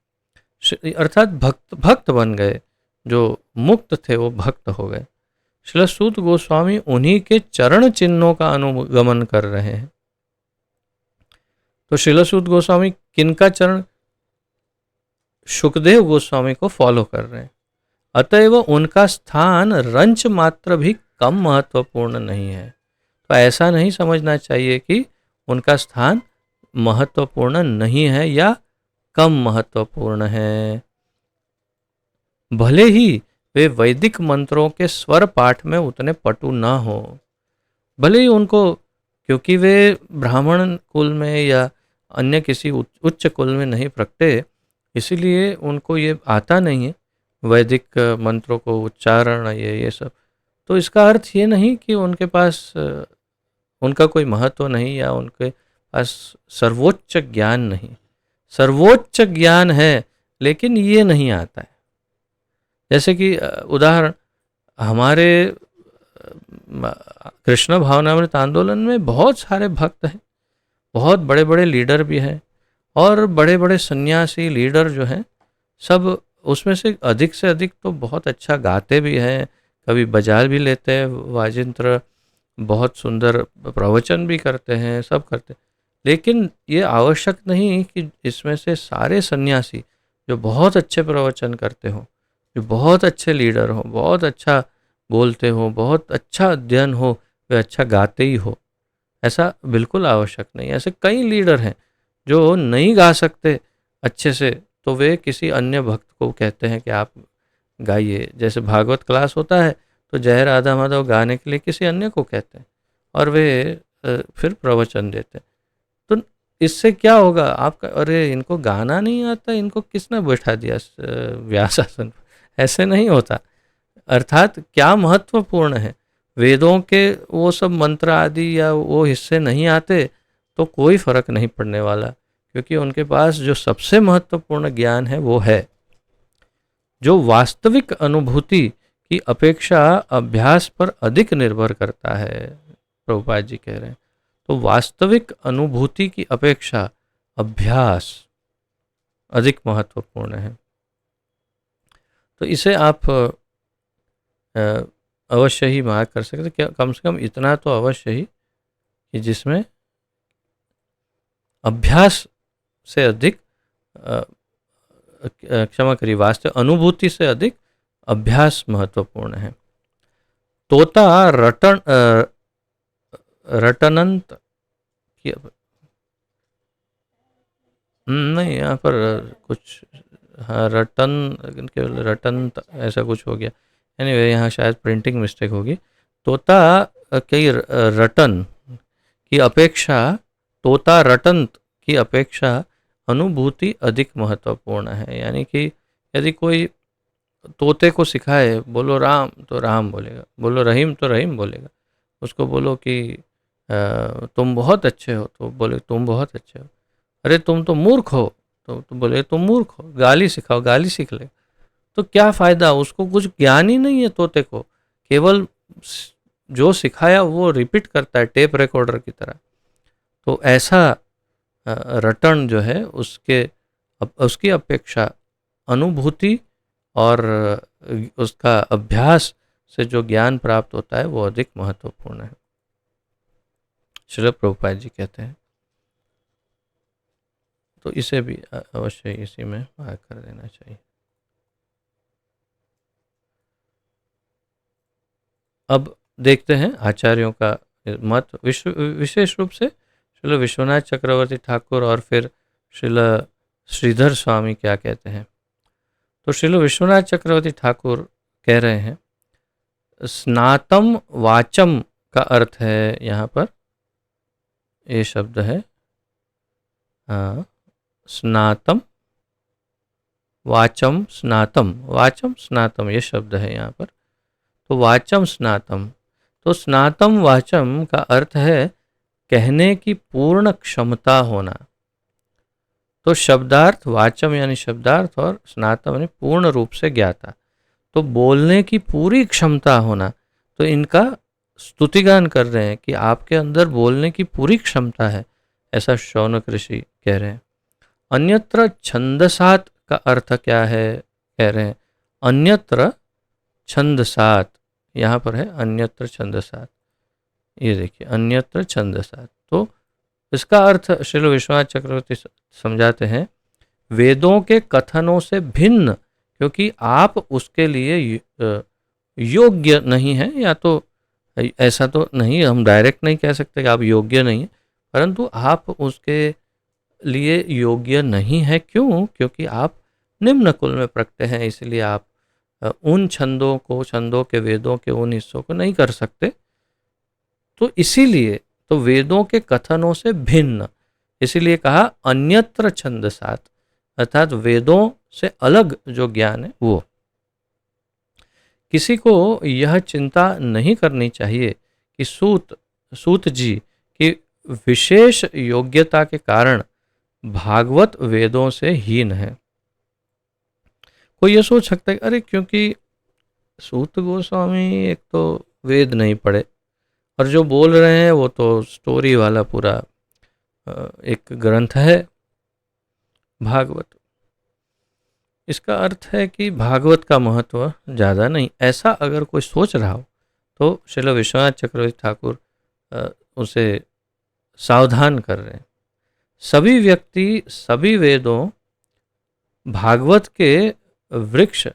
अर्थात भक्त बन गए। जो मुक्त थे वो भक्त हो गए। श्रील सूत गोस्वामी उन्हीं के चरण चिन्हों का अनुगमन कर रहे हैं। तो श्रील सूत गोस्वामी किनका चरण? सुखदेव गोस्वामी को फॉलो कर रहे हैं। अतएव उनका स्थान रंच मात्र भी कम महत्वपूर्ण नहीं है। तो ऐसा नहीं समझना चाहिए कि उनका स्थान महत्वपूर्ण नहीं है या कम महत्वपूर्ण है। भले ही वे वैदिक मंत्रों के स्वर पाठ में उतने पटु न हो, भले ही उनको क्योंकि वे ब्राह्मण कुल में या अन्य किसी उच्च कुल में नहीं प्रकटे, इसीलिए उनको ये आता नहीं है वैदिक मंत्रों को उच्चारण, ये सब। तो इसका अर्थ ये नहीं कि उनके पास उनका कोई महत्व नहीं या उनके पास सर्वोच्च ज्ञान नहीं। सर्वोच्च ज्ञान है लेकिन ये नहीं आता है। जैसे कि उदाहरण, हमारे कृष्ण भावनामृत आंदोलन में बहुत सारे भक्त हैं, बहुत बड़े बड़े लीडर भी हैं, और बड़े बड़े सन्यासी लीडर जो हैं सब उसमें से अधिक तो बहुत अच्छा गाते भी हैं, कभी बजा भी लेते हैं वाजिंत्र, बहुत सुंदर प्रवचन भी करते हैं, सब करते हैं। लेकिन ये आवश्यक नहीं कि इसमें से सारे सन्यासी जो बहुत अच्छे प्रवचन करते हो, जो बहुत अच्छे लीडर हो, बहुत अच्छा बोलते हो, बहुत अच्छा अध्ययन हो, वे अच्छा गाते ही हो। ऐसा बिल्कुल आवश्यक नहीं। ऐसे कई लीडर हैं जो नहीं गा सकते अच्छे से, तो वे किसी अन्य भक्त को कहते हैं कि आप गाइए। जैसे भागवत क्लास होता है तो जय राधा माधव गाने के लिए किसी अन्य को कहते हैं और वे फिर प्रवचन देते हैं। तो इससे क्या होगा आपका, अरे इनको गाना नहीं आता, इनको किसने बैठा दिया व्यासासन पर? ऐसे नहीं होता। अर्थात क्या महत्वपूर्ण है, वेदों के वो सब मंत्र आदि या वो हिस्से नहीं आते तो कोई फर्क नहीं पड़ने वाला, क्योंकि उनके पास जो सबसे महत्वपूर्ण ज्ञान है वो है, जो वास्तविक अनुभूति की अपेक्षा अभ्यास पर अधिक निर्भर करता है। प्रभुपाद जी कह रहे हैं तो वास्तविक अनुभूति की अपेक्षा अभ्यास अधिक महत्वपूर्ण है। तो इसे आप अवश्य ही मार्क कर सकते, क्या कम से कम इतना तो अवश्य ही कि जिसमें अभ्यास से अधिक क्षमा करिए, वास्तव अनुभूति से अधिक अभ्यास महत्वपूर्ण है। तोता रटनंत की, नहीं यहाँ पर कुछ, हाँ रटन केवल रटन ऐसा कुछ हो गया। एनीवे यहाँ शायद प्रिंटिंग मिस्टेक होगी। तोता की रटन की अपेक्षा, तोता रटन की अपेक्षा अनुभूति अधिक महत्वपूर्ण है। यानी कि यदि कोई तोते को सिखाए, बोलो राम तो राम बोलेगा, बोलो रहीम तो रहीम बोलेगा, उसको बोलो कि तुम बहुत अच्छे हो तो बोले तुम बहुत अच्छे हो, अरे तुम तो मूर्ख हो तो बोले तुम मूर्ख हो, गाली सिखाओ गाली सीख ले। तो क्या फ़ायदा, उसको कुछ ज्ञान ही नहीं है तोते को, केवल जो सिखाया वो रिपीट करता है टेप रिकॉर्डर की तरह। तो ऐसा रटन जो है उसकी अपेक्षा अनुभूति और उसका अभ्यास से जो ज्ञान प्राप्त होता है वो अधिक महत्वपूर्ण है, श्रील प्रभुपाद जी कहते हैं। तो इसे भी अवश्य इसी में भाग कर देना चाहिए। अब देखते हैं आचार्यों का मत, विशेष रूप से श्रील विश्वनाथ चक्रवर्ती ठाकुर और फिर श्रील श्रीधर स्वामी क्या कहते हैं। तो श्रील विश्वनाथ चक्रवर्ती ठाकुर कह रहे हैं, स्नातम वाचम का अर्थ है यहाँ पर, ये शब्द है स्नातम वाचम स्नातम, वाचम स्नातम ये शब्द है यहाँ पर। तो वाचम स्नातम, तो स्नातम वाचम का अर्थ है कहने की पूर्ण क्षमता होना। तो शब्दार्थ वाचम यानी शब्दार्थ और स्नातम यानी पूर्ण रूप से ज्ञाता, तो बोलने की पूरी क्षमता होना। तो इनका स्तुतिगान कर रहे हैं कि आपके अंदर बोलने की पूरी क्षमता है, ऐसा शौनक ऋषि कह रहे हैं। अन्यत्र छंदसात का अर्थ क्या है, कह रहे हैं अन्यत्र छंदसात, यहाँ पर है अन्यत्र छंदसात, ये देखिए अन्यत्र छंदसात। तो इसका अर्थ श्रील विश्वनाथ चक्रवर्ती समझाते हैं, वेदों के कथनों से भिन्न, क्योंकि आप उसके लिए योग्य नहीं हैं, या तो ऐसा तो नहीं, हम डायरेक्ट नहीं कह सकते कि आप योग्य नहीं हैं, परंतु आप उसके लिए योग्य नहीं है। क्यों? क्योंकि आप निम्न कुल में प्रकटे हैं, इसलिए आप उन छंदों के वेदों के उन हिस्सों को नहीं कर सकते। तो इसीलिए तो वेदों के कथनों से भिन्न, इसीलिए कहा अन्यत्र छंदसात, अर्थात वेदों से अलग जो ज्ञान है वो। किसी को यह चिंता नहीं करनी चाहिए कि सूत जी की विशेष योग्यता के कारण भागवत वेदों से हीन है। कोई ये सोच सकता है अरे क्योंकि सूत गोस्वामी एक तो वेद नहीं पढ़े और जो बोल रहे हैं वो तो स्टोरी वाला पूरा एक ग्रंथ है भागवत। इसका अर्थ है कि भागवत का महत्व ज़्यादा नहीं, ऐसा अगर कोई सोच रहा हो तो श्रील विश्वनाथ चक्रवर्ती ठाकुर उसे सावधान कर रहे हैं। सभी व्यक्ति सभी वेदों भागवत के वृक्ष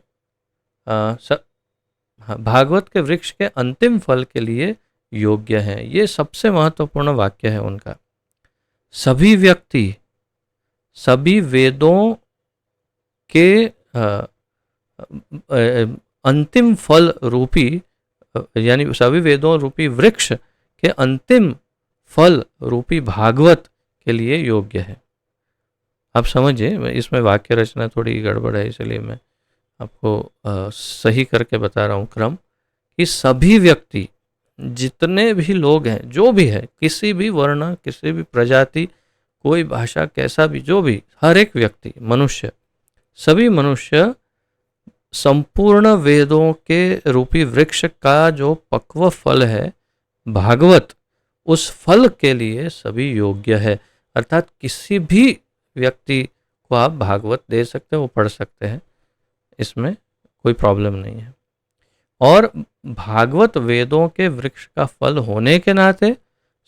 भागवत के वृक्ष के अंतिम फल के लिए योग्य हैं। ये सबसे महत्वपूर्ण वाक्य है उनका। सभी व्यक्ति सभी वेदों के अंतिम फल रूपी, यानी सभी वेदों रूपी वृक्ष के अंतिम फल रूपी भागवत के लिए योग्य है। आप समझिए, इसमें वाक्य रचना थोड़ी गड़बड़ है, इसलिए मैं आपको सही करके बता रहा हूँ क्रम, कि सभी व्यक्ति जितने भी लोग हैं, जो भी है, किसी भी वर्ण, किसी भी प्रजाति, कोई भाषा, कैसा भी, जो भी, हर एक व्यक्ति, मनुष्य, सभी मनुष्य संपूर्ण वेदों के रूपी वृक्ष का जो पक्व फल है भागवत, उस फल के लिए सभी योग्य है। अर्थात किसी भी व्यक्ति को आप भागवत दे सकते हैं, वो पढ़ सकते हैं, इसमें कोई प्रॉब्लम नहीं है। और भागवत वेदों के वृक्ष का फल होने के नाते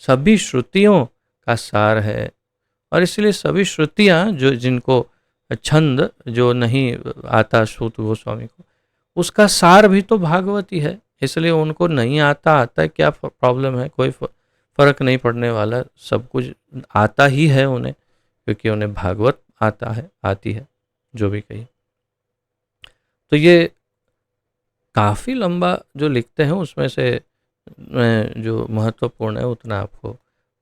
सभी श्रुतियों का सार है, और इसलिए सभी श्रुतियाँ जो जिनको छंद जो नहीं आता सूत गोस्वामी को, उसका सार भी तो भागवत ही है, इसलिए उनको नहीं आता है, क्या प्रॉब्लम है, कोई फर्क नहीं पड़ने वाला, सब कुछ आता ही है उन्हें, क्योंकि उन्हें भागवत आता है, आती है, जो भी कही। तो ये काफ़ी लंबा जो लिखते हैं उसमें से मैं जो महत्वपूर्ण है उतना आपको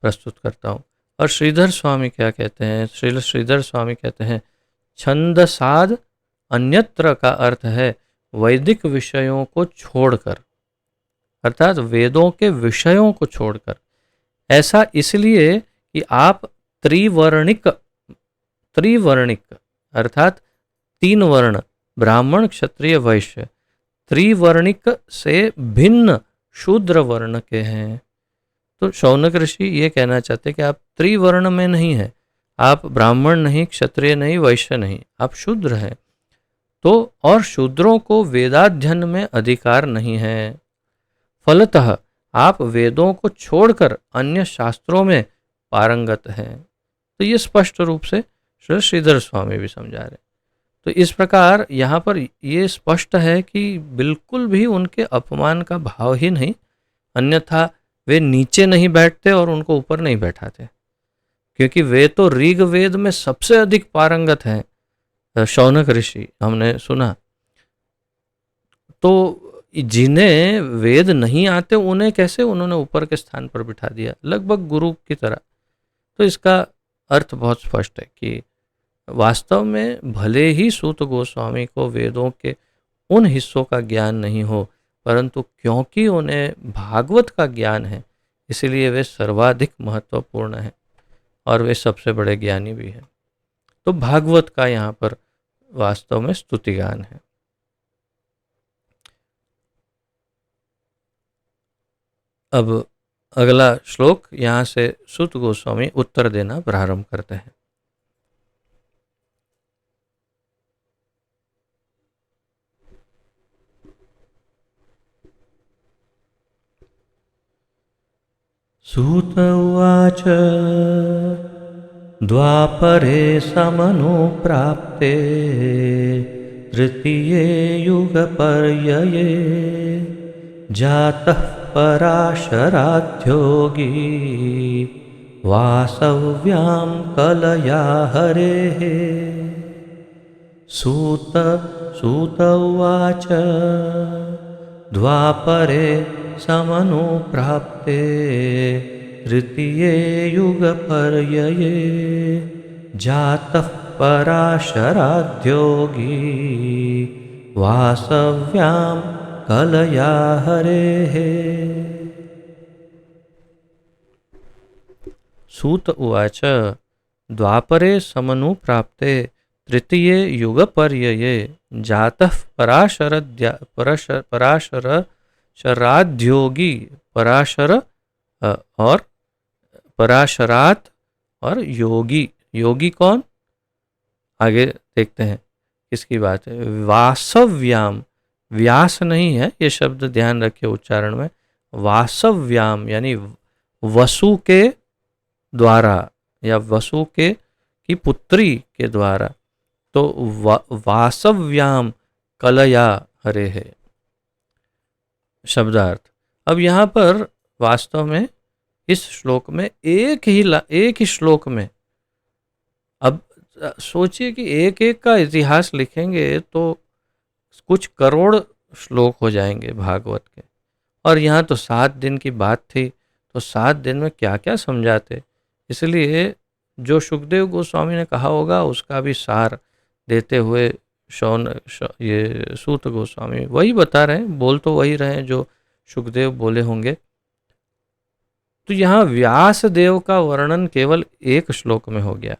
प्रस्तुत करता हूँ। और श्रीधर स्वामी क्या कहते हैं, श्रीधर स्वामी कहते हैं छंदसाद अन्यत्र का अर्थ है वैदिक विषयों को छोड़कर, अर्थात वेदों के विषयों को छोड़कर। ऐसा इसलिए कि आप त्रिवर्णिक अर्थात 3 वर्ण, ब्राह्मण क्षत्रिय वैश्य, त्रिवर्णिक से भिन्न शूद्र वर्ण के हैं। तो शौनक ऋषि ये कहना चाहते हैं कि आप त्रिवर्ण में नहीं हैं, आप ब्राह्मण नहीं, क्षत्रिय नहीं, वैश्य नहीं, आप शूद्र हैं। तो और शूद्रों को वेदाध्ययन में अधिकार नहीं है, फलतः आप वेदों को छोड़कर अन्य शास्त्रों में पारंगत हैं। तो ये स्पष्ट रूप से श्रीधर स्वामी भी समझा रहे। तो इस प्रकार यहाँ पर ये स्पष्ट है कि बिल्कुल भी उनके अपमान का भाव ही नहीं, अन्यथा वे नीचे नहीं बैठते और उनको ऊपर नहीं बैठाते, क्योंकि वे तो ऋग्वेद में सबसे अधिक पारंगत हैं, शौनक ऋषि, हमने सुना। तो जिन्हें वेद नहीं आते उन्हें कैसे उन्होंने ऊपर के स्थान पर बिठा दिया, लगभग गुरु की तरह। तो इसका अर्थ बहुत स्पष्ट है कि वास्तव में भले ही सूत गोस्वामी को वेदों के उन हिस्सों का ज्ञान नहीं हो, परंतु क्योंकि उन्हें भागवत का ज्ञान है, इसलिए वे सर्वाधिक महत्वपूर्ण हैं और वे सबसे बड़े ज्ञानी भी हैं। तो भागवत का यहाँ पर वास्तव में स्तुतिगान है। अब अगला श्लोक, यहाँ से सूत गोस्वामी उत्तर देना प्रारंभ करते हैं। सूत उवाच द्वापरे समनुप्राप्ते तृतीये युगपर्यये जातः पराशराध्योगी वासव्यां कलया हरेः। सूत उवाच द्वापरे समनुप्राप्ते तृतीये युगपर्यये जातः पराशराद्योगी वासव्यां कलया हरेः। सूत उवाच द्वापरे समनुप्राप्ते तृतीये युगपर्यये जातः पराशराद्योगी पराशर और पराशरात और योगी। योगी कौन, आगे देखते हैं किसकी बात है। वासव्याम, व्यास नहीं है ये शब्द, ध्यान रखिए उच्चारण में। वासव्याम यानी वसु के द्वारा या वसु की पुत्री के द्वारा, तो वासव्याम कलया हरे है शब्दार्थ। अब यहाँ पर वास्तव में इस श्लोक में एक ही श्लोक में, अब सोचिए कि एक एक का इतिहास लिखेंगे तो कुछ करोड़ श्लोक हो जाएंगे भागवत के, और यहाँ तो 7 दिन की बात थी, तो 7 दिन में क्या क्या समझाते। इसलिए जो सुखदेव गोस्वामी ने कहा होगा उसका भी सार देते हुए ये सूत गोस्वामी वही बता रहे हैं, बोल तो वही रहे हैं जो सुखदेव बोले होंगे। तो यहाँ व्यास देव का वर्णन केवल एक श्लोक में हो गया,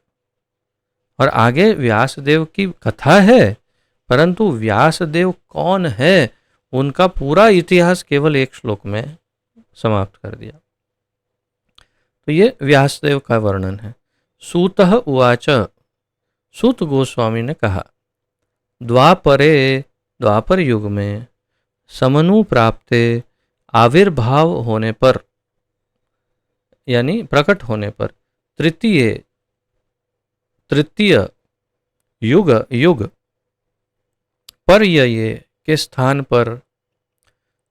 और आगे व्यास देव की कथा है, परंतु व्यास देव कौन है उनका पूरा इतिहास केवल एक श्लोक में समाप्त कर दिया। तो ये व्यासदेव का वर्णन है। सूतः उवाच, सूत गोस्वामी ने कहा, द्वापर युग में समनु प्राप्ते आविर्भाव होने पर यानी प्रकट होने पर तृतीय युग पर्यये के स्थान पर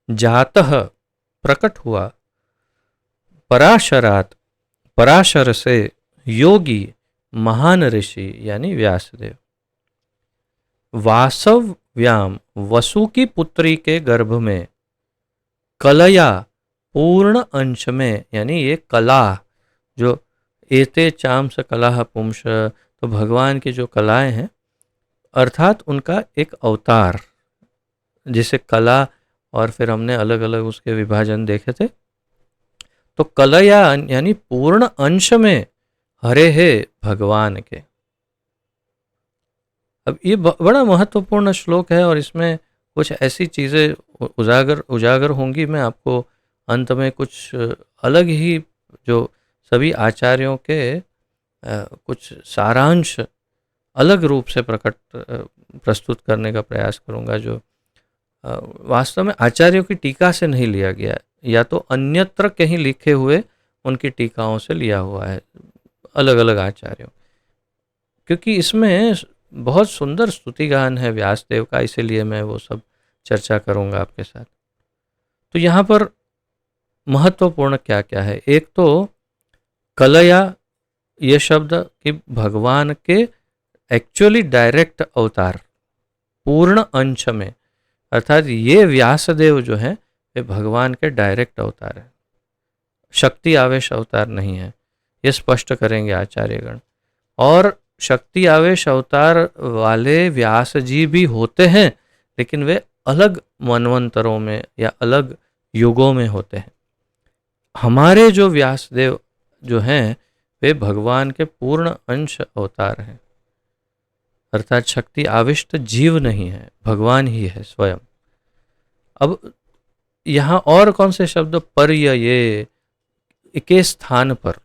जातः प्रकट हुआ पराशर से योगी महान ऋषि यानी व्यासदेव। वासव्याम वसु की पुत्री के गर्भ में, कलया पूर्ण अंश में, यानी ये कला जो एते चांस कला पुंस, तो भगवान की जो कलाएं हैं अर्थात उनका एक अवतार, जिसे कला और फिर हमने अलग अलग उसके विभाजन देखे थे। तो कलया यानी पूर्ण अंश में हरे है भगवान के। अब ये बड़ा महत्वपूर्ण श्लोक है और इसमें कुछ ऐसी चीज़ें उजागर होंगी। मैं आपको अंत में कुछ अलग ही जो सभी आचार्यों के कुछ सारांश अलग रूप से प्रस्तुत करने का प्रयास करूंगा, जो वास्तव में आचार्यों की टीका से नहीं लिया गया, या तो अन्यत्र कहीं लिखे हुए उनकी टीकाओं से लिया हुआ है अलग अलग आचार्यों, क्योंकि इसमें बहुत सुंदर स्तुतिगान है व्यासदेव का, इसीलिए मैं वो सब चर्चा करूंगा आपके साथ। तो यहाँ पर महत्वपूर्ण क्या क्या है। एक तो कलया ये शब्द कि भगवान के एक्चुअली डायरेक्ट अवतार पूर्ण अंश में, अर्थात ये व्यासदेव जो है वे भगवान के डायरेक्ट अवतार है, शक्ति आवेश अवतार नहीं है, ये स्पष्ट करेंगे आचार्यगण। और शक्ति आवेश अवतार वाले व्यास जी भी होते हैं, लेकिन वे अलग मनवंतरों में या अलग युगों में होते हैं। हमारे जो व्यासदेव जो हैं वे भगवान के पूर्ण अंश अवतार हैं, अर्थात शक्ति आविष्ट जीव नहीं है, भगवान ही है स्वयं। अब यहाँ और कौन से शब्द, पर्यये के स्थान पर,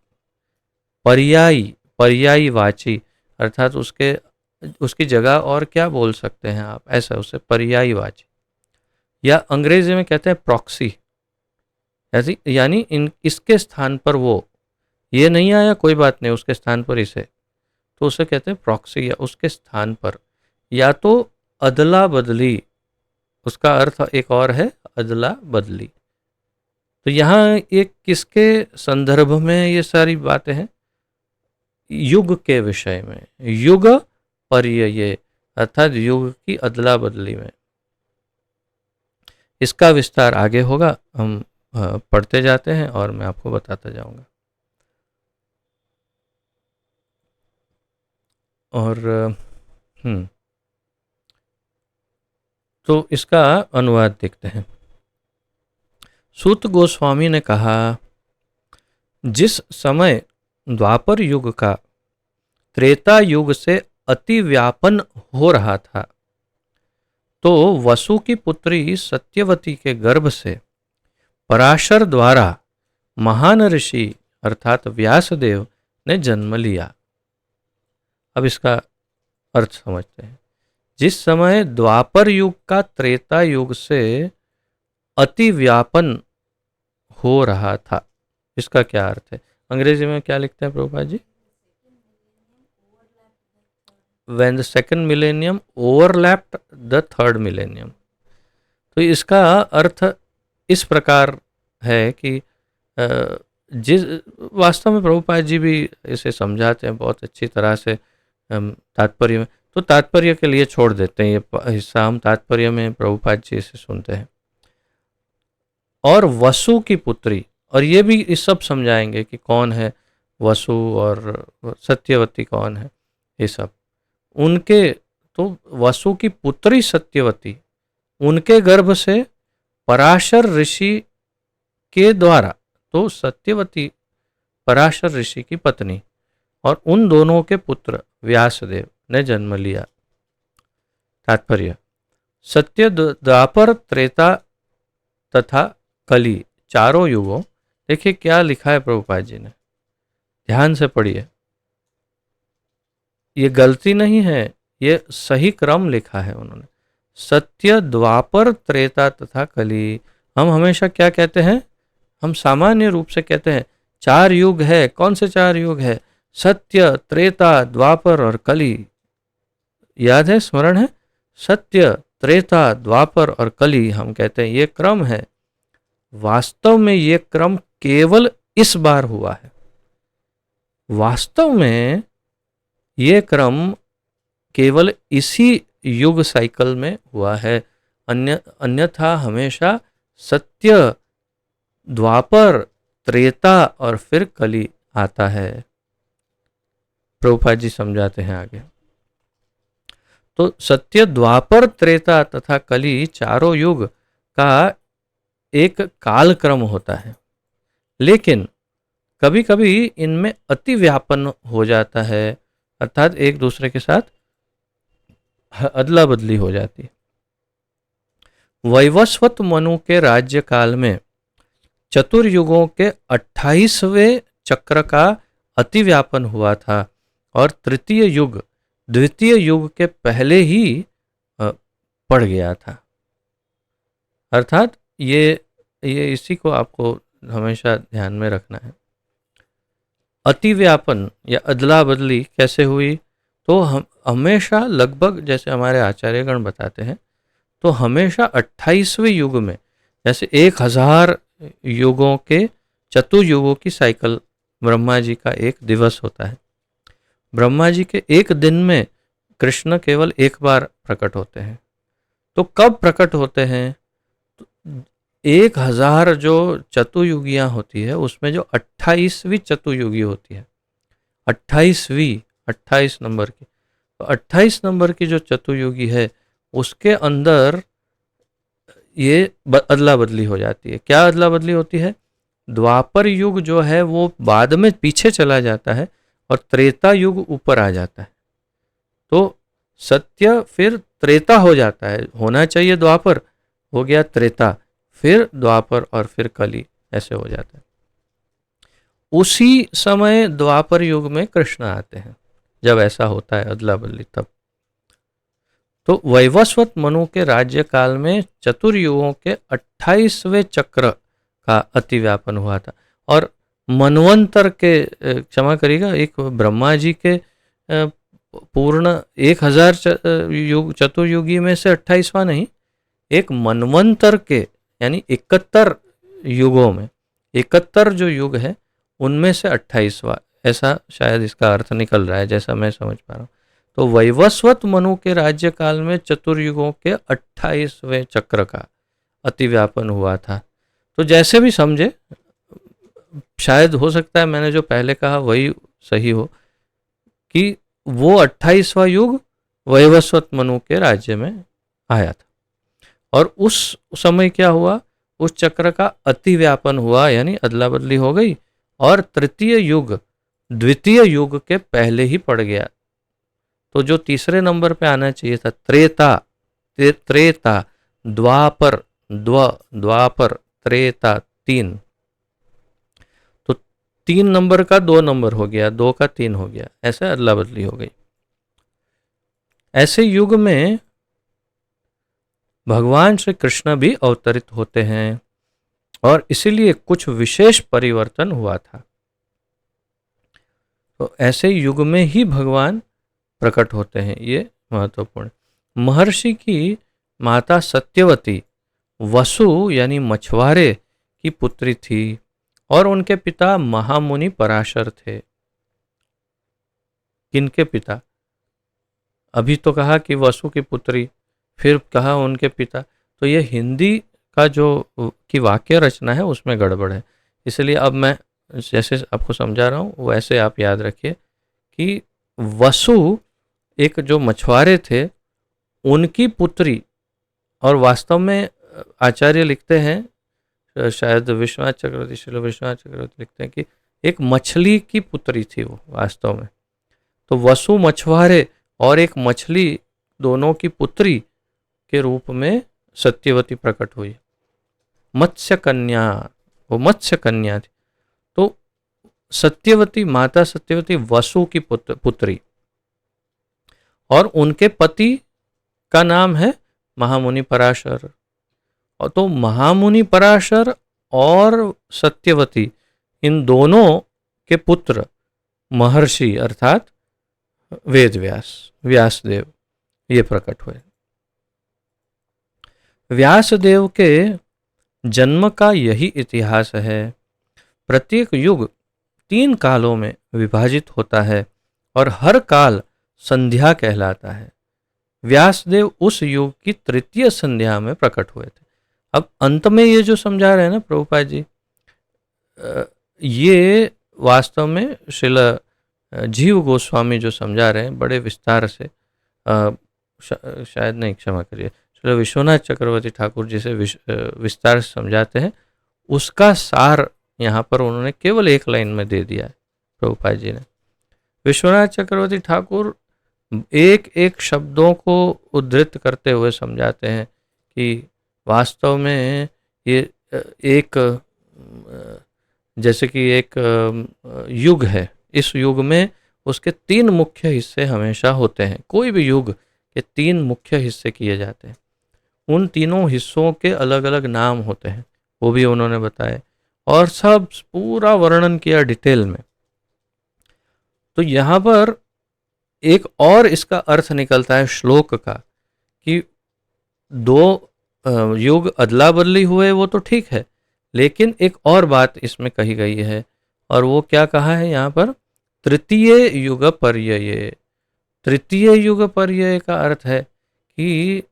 पर्यायी वाची, अर्थात उसकी जगह और क्या बोल सकते हैं आप, ऐसा उसे पर्यायी वाची, या अंग्रेजी में कहते हैं प्रॉक्सी, ऐसी यानी इसके स्थान पर वो, ये नहीं आया कोई बात नहीं, उसके स्थान पर इसे, तो उसे कहते हैं प्रॉक्सी, या उसके स्थान पर, या तो अदला बदली, उसका अर्थ एक और है अदला बदली। तो यहाँ एक किसके संदर्भ में ये सारी बातें हैं, युग के विषय में, युग पर्यये अर्थात युग की अदला बदली में। इसका विस्तार आगे होगा, हम पढ़ते जाते हैं और मैं आपको बताता जाऊंगा। और तो इसका अनुवाद देखते हैं। सूत गोस्वामी ने कहा, जिस समय द्वापर युग का त्रेता युग से अति व्यापन हो रहा था, तो वसु की पुत्री सत्यवती के गर्भ से पराशर द्वारा महान ऋषि अर्थात व्यासदेव ने जन्म लिया। अब इसका अर्थ समझते हैं। जिस समय द्वापर युग का त्रेता युग से अति व्यापन हो रहा था, इसका क्या अर्थ है? अंग्रेजी में क्या लिखते हैं Prabhupada ji? When the second millennium overlapped the third millennium। तो इसका अर्थ इस प्रकार है कि जिस वास्तव में प्रभुपाद जी भी इसे समझाते हैं बहुत अच्छी तरह से तात्पर्य में, तो तात्पर्य के लिए छोड़ देते हैं ये हिस्सा, हम तात्पर्य में प्रभुपाद जी इसे सुनते हैं। और वसु की पुत्री, और ये भी इस सब समझाएंगे कि कौन है वसु और सत्यवती कौन है, ये सब उनके। तो वसु की पुत्री सत्यवती, उनके गर्भ से पराशर ऋषि के द्वारा, तो सत्यवती पराशर ऋषि की पत्नी, और उन दोनों के पुत्र व्यासदेव ने जन्म लिया। तात्पर्य, सत्य द्वापर त्रेता तथा कली चारों युगों, देखिए क्या लिखा है प्रभुपाद जी ने, ध्यान से पढ़िए, ये गलती नहीं है, ये सही क्रम लिखा है उन्होंने। सत्य द्वापर त्रेता तथा कली। हम हमेशा क्या कहते हैं? हम सामान्य रूप से कहते हैं चार युग है। कौन से चार युग है? सत्य, त्रेता, द्वापर और कली। याद है, स्मरण है? सत्य, त्रेता, द्वापर और कली हम कहते हैं, ये क्रम है। वास्तव में ये क्रम केवल इस बार हुआ है। वास्तव में ये क्रम केवल इसी युग साइकिल में हुआ है। अन्यथा हमेशा सत्य, द्वापर, त्रेता और फिर कली आता है। प्रभुपाद जी समझाते हैं आगे। तो सत्य, द्वापर, त्रेता तथा कली चारों युग का एक कालक्रम होता है, लेकिन कभी कभी इनमें अति व्यापन हो जाता है, अर्थात एक दूसरे के साथ अदला बदली हो जाती है। वैवस्वत मनु के राज्य काल में चतुर्युगों के 28वें चक्र का अतिव्यापन हुआ था, और तृतीय युग द्वितीय युग के पहले ही पड़ गया था। अर्थात ये इसी को आपको हमेशा ध्यान में रखना है। अतिव्यापन या अदला बदली कैसे हुई? तो हम हमेशा लगभग, जैसे हमारे आचार्यगण बताते हैं, तो हमेशा 28वें युग में, जैसे 1000 युगों के चतुर्युगों की साइकिल ब्रह्मा जी का एक दिवस होता है। ब्रह्मा जी के एक दिन में कृष्ण केवल एक बार प्रकट होते हैं। तो कब प्रकट होते हैं? 1000 जो चतुर्युगियाँ होती है, उसमें जो 28वीं चतुर्युगी होती है, 28 नंबर की, तो 28 नंबर की जो चतुर्युगी है, उसके अंदर ये अदला बदली हो जाती है। क्या अदला बदली होती है? द्वापर युग जो है वो बाद में पीछे चला जाता है और त्रेता युग ऊपर आ जाता है। तो सत्य फिर त्रेता हो जाता है, होना चाहिए द्वापर, हो गया त्रेता, फिर द्वापर और फिर कली, ऐसे हो जाता है। उसी समय द्वापर युग में कृष्ण आते हैं, जब ऐसा होता है अदला बदली तब। तो वैवस्वत मनु के राज्य काल में चतुर्युगों के 28वें चक्र का अतिव्यापन हुआ था। और मनवंतर के, क्षमा करिएगा, एक ब्रह्मा जी के पूर्ण 1000 चतुर्युगी में से 28वां नहीं, एक मनवंतर के यानी 71 युगों में, 71 जो युग है उनमें से 28वां, ऐसा शायद इसका अर्थ निकल रहा है, जैसा मैं समझ पा रहा हूँ। तो वैवस्वत मनु के राज्यकाल में चतुर्युगों के 28वें चक्र का अतिव्यापन हुआ था। तो जैसे भी समझे, शायद हो सकता है मैंने जो पहले कहा वही सही हो, कि वो 28वां युग वैवस्वत मनु के राज्य में आया था। और उस समय क्या हुआ, उस चक्र का अतिव्यापन हुआ, यानी अदला बदली हो गई, और तृतीय युग द्वितीय युग के पहले ही पड़ गया। तो जो तीसरे नंबर पे आना चाहिए था त्रेता, त्रेता, द्वापर, द्वापर, त्रेता, 3, तो 3 नंबर का 2 नंबर हो गया, 2 का 3 हो गया, ऐसे अदला बदली हो गई। ऐसे युग में भगवान श्री कृष्ण भी अवतरित होते हैं और इसीलिए कुछ विशेष परिवर्तन हुआ था। तो ऐसे युग में ही भगवान प्रकट होते हैं, ये महत्वपूर्ण। महर्षि की माता सत्यवती वसु यानी मछुआरे की पुत्री थी और उनके पिता महामुनि पराशर थे। किनके पिता? अभी तो कहा कि वसु की पुत्री, फिर कहा उनके पिता। तो ये हिंदी का जो की वाक्य रचना है उसमें गड़बड़ है, इसलिए अब मैं जैसे आपको समझा रहा हूँ वैसे आप याद रखिए कि वसु एक जो मछुआरे थे उनकी पुत्री, और वास्तव में आचार्य लिखते हैं, शायद विश्वनाथ चक्रवर्ती, श्रील विश्वनाथ चक्रवर्ती लिखते हैं कि एक मछली की पुत्री थी वो वास्तव में। तो वसु मछुआरे और एक मछली दोनों की पुत्री के रूप में सत्यवती प्रकट हुई। मत्स्य कन्या, वो मत्स्य कन्या थी। तो सत्यवती, माता सत्यवती वसु की पुत्री, और उनके पति का नाम है महामुनि पराशर। और तो महामुनि पराशर और सत्यवती, इन दोनों के पुत्र महर्षि अर्थात वेदव्यास, व्यासदेव, ये प्रकट हुए। व्यासदेव के जन्म का यही इतिहास है। प्रत्येक युग 3 कालों में विभाजित होता है और हर काल संध्या कहलाता है। व्यासदेव उस युग की तृतीय संध्या में प्रकट हुए थे। अब अंत में ये जो समझा रहे हैं ना प्रभुपाद जी, ये वास्तव में श्रील जीव गोस्वामी जो समझा रहे हैं बड़े विस्तार से, शायद नहीं, क्षमा करिए, श्रील विश्वनाथ चक्रवर्ती ठाकुर जी से विस्तार से समझाते हैं, उसका सार यहाँ पर उन्होंने केवल 1 लाइन में दे दिया है प्रभुपाद जी ने। विश्वनाथ चक्रवर्ती ठाकुर एक एक शब्दों को उद्धृत करते हुए समझाते हैं कि वास्तव में ये एक, जैसे कि एक युग है, इस युग में उसके 3 मुख्य हिस्से हमेशा होते हैं। कोई भी युग के 3 मुख्य हिस्से किए जाते हैं, उन तीनों हिस्सों के अलग अलग नाम होते हैं, वो भी उन्होंने बताए और सब पूरा वर्णन किया डिटेल में। तो यहाँ पर एक और इसका अर्थ निकलता है श्लोक का कि 2 युग अदला बदली हुए वो तो ठीक है, लेकिन एक और बात इसमें कही गई है, और वो क्या कहा है यहाँ पर? तृतीय युग पर्यय। तृतीय युग पर्यय का अर्थ है कि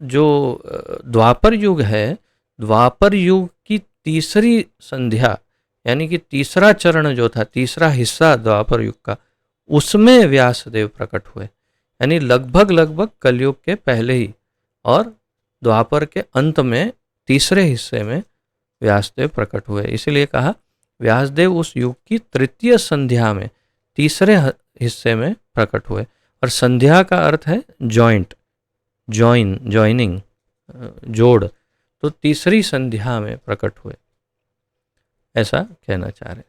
जो द्वापर युग है, द्वापर युग की तीसरी संध्या, यानी कि तीसरा चरण जो था, तीसरा हिस्सा द्वापर युग का, उसमें व्यासदेव प्रकट हुए, यानी लगभग कलयुग के पहले ही, और द्वापर के अंत में तीसरे हिस्से में व्यासदेव प्रकट हुए। इसीलिए कहा व्यासदेव उस युग की तृतीय संध्या में, तीसरे हिस्से में प्रकट हुए। और संध्या का अर्थ है जॉइंट, जॉइनिंग, जोड़, तो तीसरी संध्या में प्रकट हुए, ऐसा कहना चाह रहे हैं।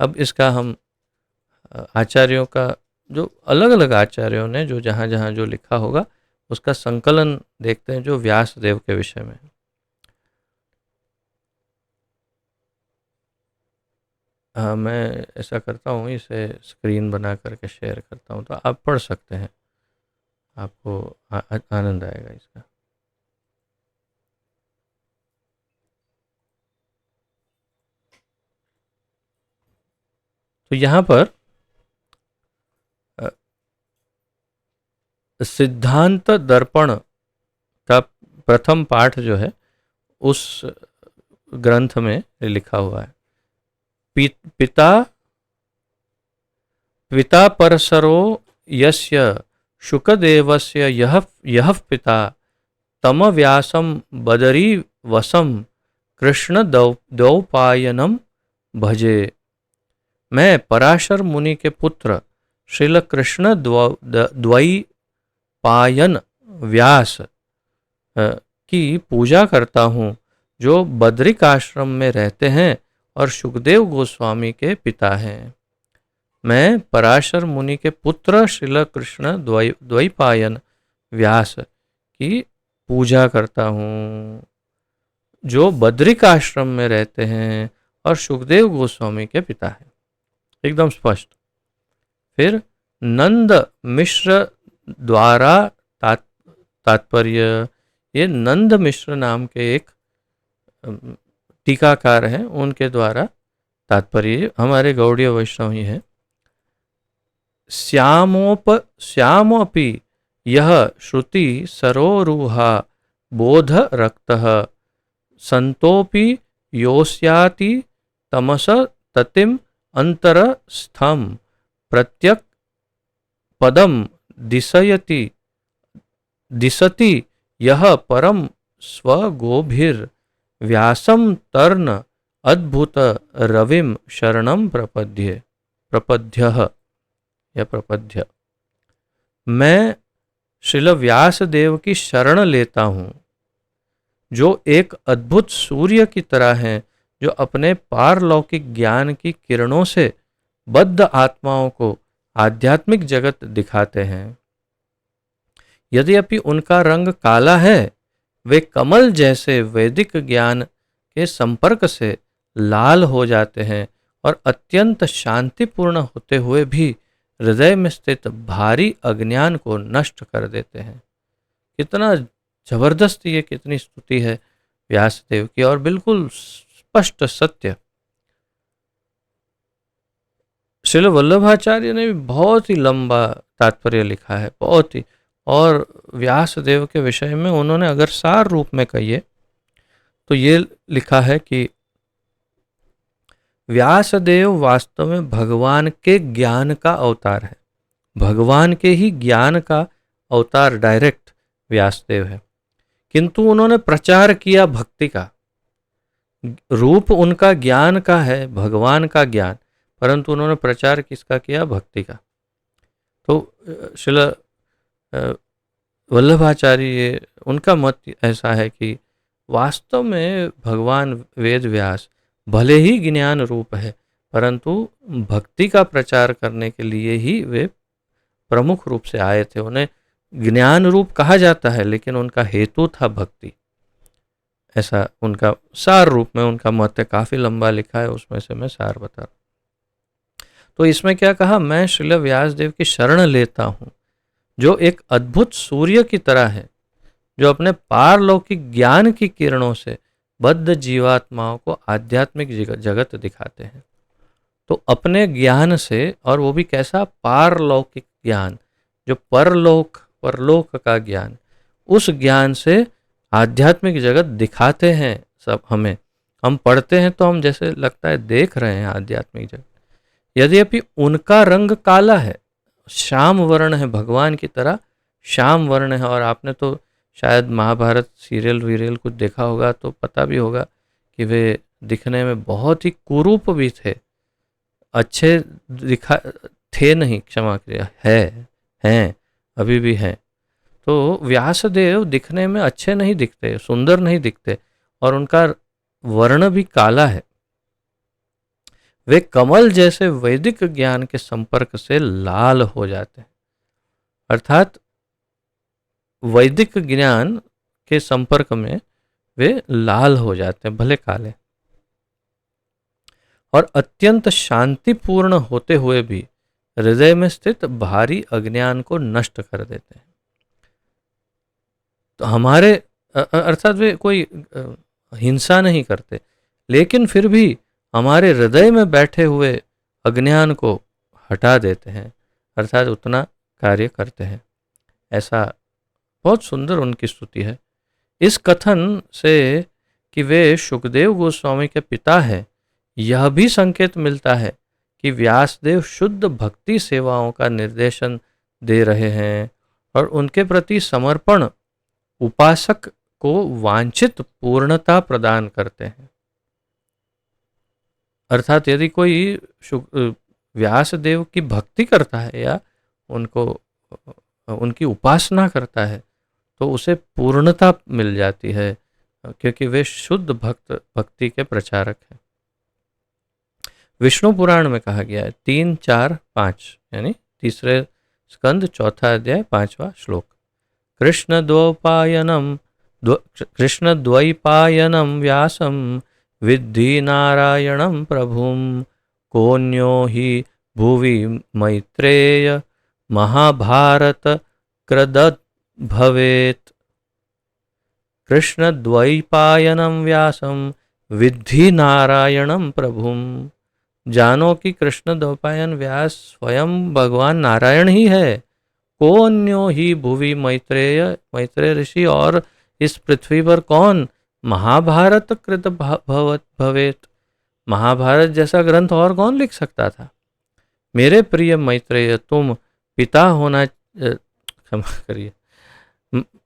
अब इसका हम आचार्यों का, जो अलग अलग आचार्यों ने जो जहाँ जहाँ जो लिखा होगा उसका संकलन देखते हैं जो व्यासदेव के विषय में। मैं ऐसा करता हूँ, इसे स्क्रीन बना करके शेयर करता हूँ, तो आप पढ़ सकते हैं, आपको आनंद आएगा इसका। तो यहाँ पर सिद्धांत दर्पण का प्रथम पाठ जो है उस ग्रंथ में लिखा हुआ है, पिता परसरो यस्य शुकदेवस्य यः पिता तम व्यासं बदरीवसं कृष्ण द्वैपायनम भजे। मैं पराशर मुनि के पुत्र श्रील कृष्ण द्वैपायन व्यास की पूजा करता हूँ, जो बद्रिक आश्रम में रहते हैं और सुखदेव गोस्वामी के पिता हैं। मैं पराशर मुनि के पुत्र श्रील कृष्ण द्वैपायन व्यास की पूजा करता हूँ, जो बद्रिक आश्रम में रहते हैं और सुखदेव गोस्वामी के पिता हैं। एकदम स्पष्ट। फिर नंद मिश्र द्वारा तात्पर्य, ये नंद मिश्र नाम के एक टीकाकार हैं, उनके द्वारा तात्पर्य हमारे गौड़ीय वैष्णव ही हैं। श्यामोपि यह श्रुति सरोरुहा बोध रक्तः संतोपि योस्याति तमस ततिम अंतरस्थम प्रत्यक पदम दिशति यह परम स्वगोभिर व्यासम तर्ण अद्भुत रविम शरणम प्रपद्य। मैं श्रील व्यास देव की शरण लेता हूँ, जो एक अद्भुत सूर्य की तरह हैं, जो अपने पारलौकिक ज्ञान की किरणों से बद्ध आत्माओं को आध्यात्मिक जगत दिखाते हैं। यद्यपि उनका रंग काला है, वे कमल जैसे वैदिक ज्ञान के संपर्क से लाल हो जाते हैं और अत्यंत शांतिपूर्ण होते हुए भी हृदय में स्थित भारी अज्ञान को नष्ट कर देते हैं। कितना जबरदस्त, ये कितनी स्तुति है व्यासदेव की, और बिल्कुल स्पष्ट सत्य। श्रील वल्लभाचार्य ने भी बहुत ही लंबा तात्पर्य लिखा है, बहुत ही, और व्यासदेव के विषय में उन्होंने अगर सार रूप में कहिए तो ये लिखा है कि व्यासदेव वास्तव में भगवान के ज्ञान का अवतार है, भगवान के ही ज्ञान का अवतार डायरेक्ट व्यासदेव है, किंतु उन्होंने प्रचार किया भक्ति का। रूप उनका ज्ञान का है, भगवान का ज्ञान, परंतु उन्होंने प्रचार किसका किया? भक्ति का। तो श्रील वल्लभाचार्य, उनका मत ऐसा है कि वास्तव में भगवान वेद व्यास भले ही ज्ञान रूप है, परंतु भक्ति का प्रचार करने के लिए ही वे प्रमुख रूप से आए थे। उन्हें ज्ञान रूप कहा जाता है, लेकिन उनका हेतु था भक्ति। ऐसा उनका सार रूप में उनका मत है, काफी लंबा लिखा है, उसमें से मैं सार बता रहा हूं। तो इसमें क्या कहा? मैं श्रील व्यासदेव की शरण लेता हूं, जो एक अद्भुत सूर्य की तरह है, जो अपने पारलौकिक ज्ञान की किरणों से बद्ध जीवात्माओं को आध्यात्मिक जगत दिखाते हैं। तो अपने ज्ञान से, और वो भी कैसा? पारलौकिक ज्ञान, जो परलोक का ज्ञान, उस ज्ञान से आध्यात्मिक जगत दिखाते हैं सब हमें। हम पढ़ते हैं तो हम जैसे लगता है देख रहे हैं आध्यात्मिक जगत। यद्यपि उनका रंग काला है, श्याम वर्ण है, भगवान की तरह श्याम वर्ण है। और आपने तो शायद महाभारत सीरियल वीरियल कुछ देखा होगा तो पता भी होगा कि वे दिखने में बहुत ही कुरूप भी थे, अच्छे थे नहीं, क्षमा करिए, हैं, अभी भी हैं। तो व्यासदेव दिखने में अच्छे नहीं दिखते, सुंदर नहीं दिखते, और उनका वर्ण भी काला है। वे कमल जैसे वैदिक ज्ञान के संपर्क से लाल हो जाते हैं, अर्थात वैदिक ज्ञान के संपर्क में वे लाल हो जाते हैं, भले काले, और अत्यंत शांतिपूर्ण होते हुए भी हृदय में स्थित भारी अज्ञान को नष्ट कर देते हैं। तो हमारे अर्थात वे कोई हिंसा नहीं करते, लेकिन फिर भी हमारे हृदय में बैठे हुए अज्ञान को हटा देते हैं, अर्थात उतना कार्य करते हैं। ऐसा बहुत सुंदर उनकी स्तुति है। इस कथन से कि वे सुखदेव गोस्वामी के पिता हैं, यह भी संकेत मिलता है कि व्यासदेव शुद्ध भक्ति सेवाओं का निर्देशन दे रहे हैं और उनके प्रति समर्पण उपासक को वांछित पूर्णता प्रदान करते हैं। अर्थात यदि कोई व्यास देव की भक्ति करता है या उनको उनकी उपासना करता है तो उसे पूर्णता मिल जाती है, क्योंकि वे शुद्ध भक्ति के प्रचारक हैं। विष्णु पुराण में कहा गया है 3, 4, 5 यानी तीसरे स्कंद 4 अध्याय 5वां श्लोक, कृष्ण द्वैपायनम व्यासम विद्धि नारायणं प्रभुं कोन्यो हि भुवि मैत्रेय महाभारत कृदत् भवेत्। कृष्ण द्वैपायनम व्यासम विद्धि नारायणं प्रभुं। जानो कि कृष्ण द्वैपायन व्यास स्वयं भगवान नारायण ही है। कोन्यो ही भुवि मैत्रेय ऋषि, और इस पृथ्वी पर कौन महाभारत कृत भवेत। महाभारत जैसा ग्रंथ और कौन लिख सकता था। मेरे प्रिय मैत्रेय, तुम पिता होना क्षमा करिए,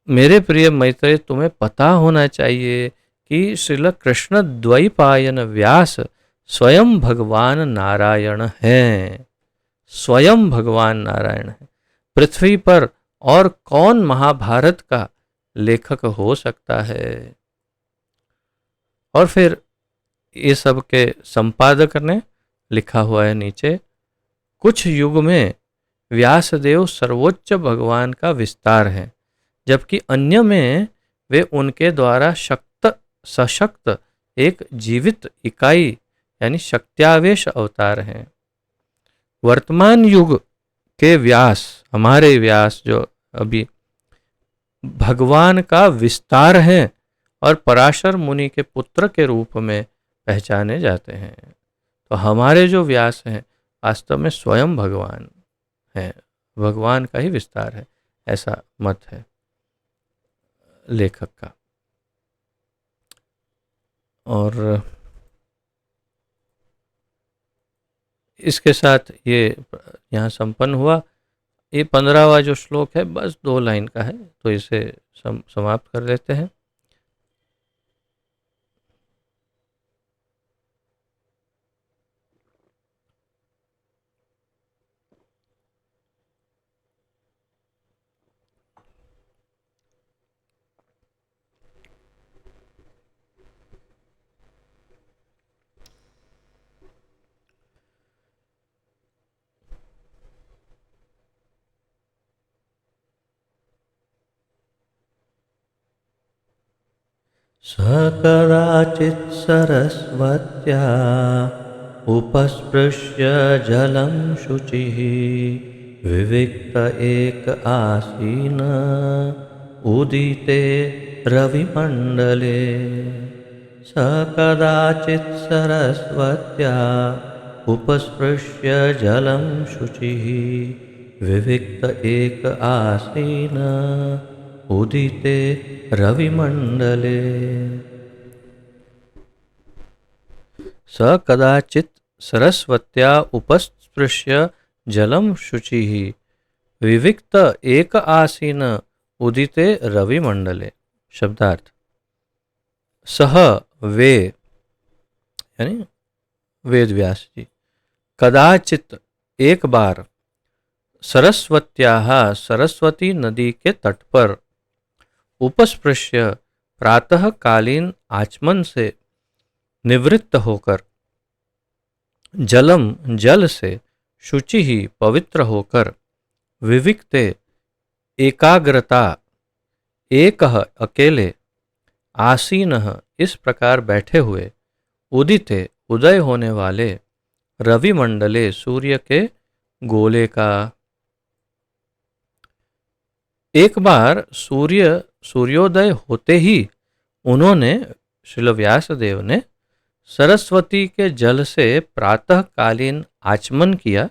मेरे प्रिय मैत्रेय, तुम्हें पता होना चाहिए कि श्रील कृष्ण द्वैपायन व्यास स्वयं भगवान नारायण हैं। स्वयं भगवान नारायण है। पृथ्वी पर और कौन महाभारत का लेखक हो सकता है। और फिर ये सब के संपादक ने लिखा हुआ है नीचे, कुछ युग में व्यासदेव सर्वोच्च भगवान का विस्तार है, जबकि अन्य में वे उनके द्वारा सशक्त एक जीवित इकाई यानी शक्त्यावेश अवतार हैं। वर्तमान युग के व्यास, हमारे व्यास जो अभी भगवान का विस्तार है और पराशर मुनि के पुत्र के रूप में पहचाने जाते हैं। तो हमारे जो व्यास हैं वास्तव में स्वयं भगवान है, भगवान का ही विस्तार है, ऐसा मत है लेखक का। और इसके साथ ये यहाँ संपन्न हुआ। ये 15वां जो श्लोक है बस 2 लाइन का है, तो इसे समाप्त कर लेते हैं। स कदाचित् सरस्वत्या उपस्पृश्य जलं शुचिः विविक्त एक आसीन उदिते रविमण्डले। स कदाचित् सरस्वत्या उपस्पृश्य जलं शुचिः विविक्त एक आसीन उदिते रविमण्डले। स कदाचित् सरस्वत्या उपस्पृश्य जलं शुचिः विविक्त एक आसीन उदिते रविमण्डले। शब्दार्थ, सह वे यानी वेद व्यास जी, कदाचित एक बार, सरस्वत्याः सरस्वती नदी के तट पर, उपस्पृश्य प्रातःकालीन आचमन से निवृत्त होकर, जलम जल से, शुचि ही पवित्र होकर, विविक्ते एकाग्रता एकह अकेले, आसीनः इस प्रकार बैठे हुए, उदिते उदय होने वाले, रविमंडले सूर्य के गोले का। एक बार सूर्योदय होते ही उन्होंने, श्रील व्यासदेव ने सरस्वती के जल से प्रातःकालीन आचमन किया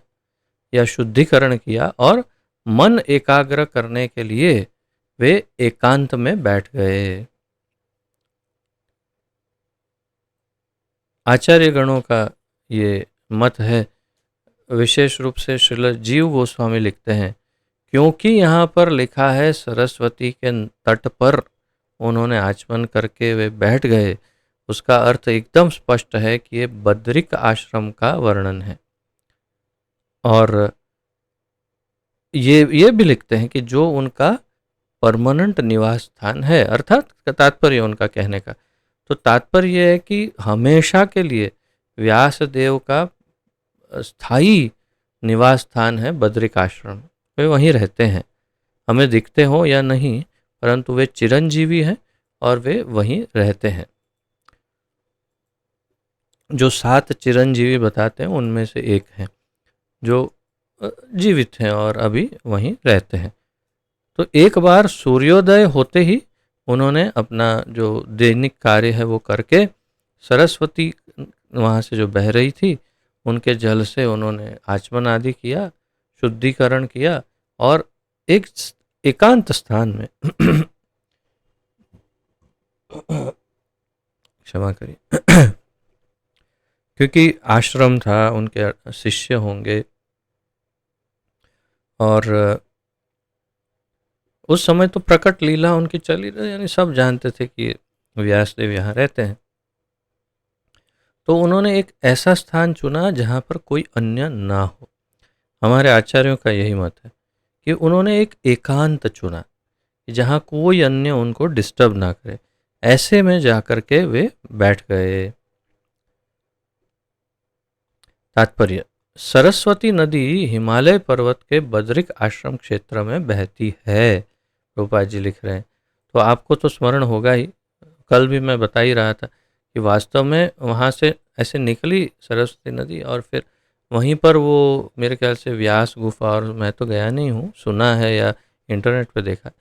या शुद्धिकरण किया और मन एकाग्र करने के लिए वे एकांत में बैठ गए। आचार्य गणों का ये मत है, विशेष रूप से श्रील जीव गोस्वामी लिखते हैं क्योंकि यहाँ पर लिखा है सरस्वती के तट पर उन्होंने आचमन करके वे बैठ गए, उसका अर्थ एकदम स्पष्ट है कि ये बद्रिक आश्रम का वर्णन है। और ये भी लिखते हैं कि जो उनका परमानेंट निवास स्थान है, अर्थात तात्पर्य उनका कहने का तो तात्पर्य यह है कि हमेशा के लिए व्यासदेव का स्थायी निवास स्थान है बद्रिक आश्रम। वे वहीं रहते हैं, हमें दिखते हो या नहीं, परंतु वे चिरंजीवी हैं और वे वहीं रहते हैं। जो 7 चिरंजीवी बताते हैं उनमें से एक हैं जो जीवित हैं और अभी वहीं रहते हैं। तो एक बार सूर्योदय होते ही उन्होंने अपना जो दैनिक कार्य है वो करके सरस्वती वहाँ से जो बह रही थी उनके जल से उन्होंने आचमन आदि किया, शुद्धिकरण किया और एक एकांत स्थान में क्षमा करिए क्योंकि आश्रम था, उनके शिष्य होंगे और उस समय तो प्रकट लीला उनकी चली रही, यानी सब जानते थे कि व्यासदेव यहाँ रहते हैं। तो उन्होंने एक ऐसा स्थान चुना जहाँ पर कोई अन्य ना हो। हमारे आचार्यों का यही मत है कि उन्होंने एक एकांत चुना जहाँ कोई अन्य उनको डिस्टर्ब ना करे, ऐसे में जाकर के वे बैठ गए। तात्पर्य, सरस्वती नदी हिमालय पर्वत के बद्रिक आश्रम क्षेत्र में बहती है, रूपा जी लिख रहे हैं। तो आपको तो स्मरण होगा ही, कल भी मैं बता ही रहा था कि वास्तव में वहाँ से ऐसे निकली सरस्वती नदी और फिर वहीं पर वो मेरे ख्याल से व्यास गुफा, और मैं तो गया नहीं हूँ, सुना है या इंटरनेट पे देखा,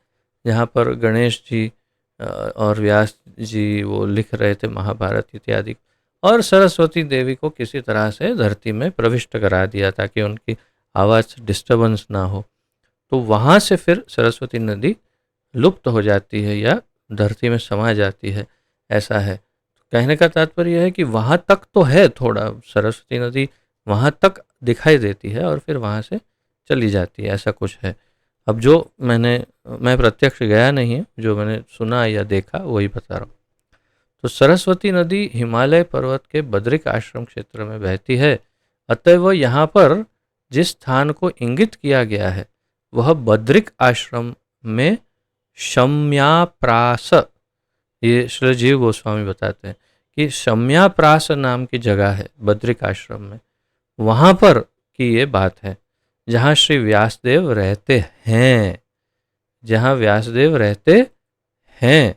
जहाँ पर गणेश जी और व्यास जी वो लिख रहे थे महाभारत इत्यादि, और सरस्वती देवी को किसी तरह से धरती में प्रविष्ट करा दिया ताकि उनकी आवाज़ डिस्टर्बेंस ना हो। तो वहाँ से फिर सरस्वती नदी लुप्त हो जाती है या धरती में समा जाती है, ऐसा है। कहने का तात्पर्य है कि वहाँ तक तो है, थोड़ा सरस्वती नदी वहाँ तक दिखाई देती है और फिर वहाँ से चली जाती है, ऐसा कुछ है। अब जो मैं प्रत्यक्ष गया नहीं है, जो मैंने सुना या देखा वही बता रहा हूँ। तो सरस्वती नदी हिमालय पर्वत के बद्रिक आश्रम क्षेत्र में बहती है, अतएव यहाँ पर जिस स्थान को इंगित किया गया है वह बद्रिक आश्रम में शम्याप्रास, ये श्री जीव गोस्वामी बताते हैं कि शम्याप्रास नाम की जगह है बद्रिक आश्रम में, वहाँ पर की ये बात है जहाँ श्री व्यासदेव रहते हैं, जहाँ व्यासदेव रहते हैं।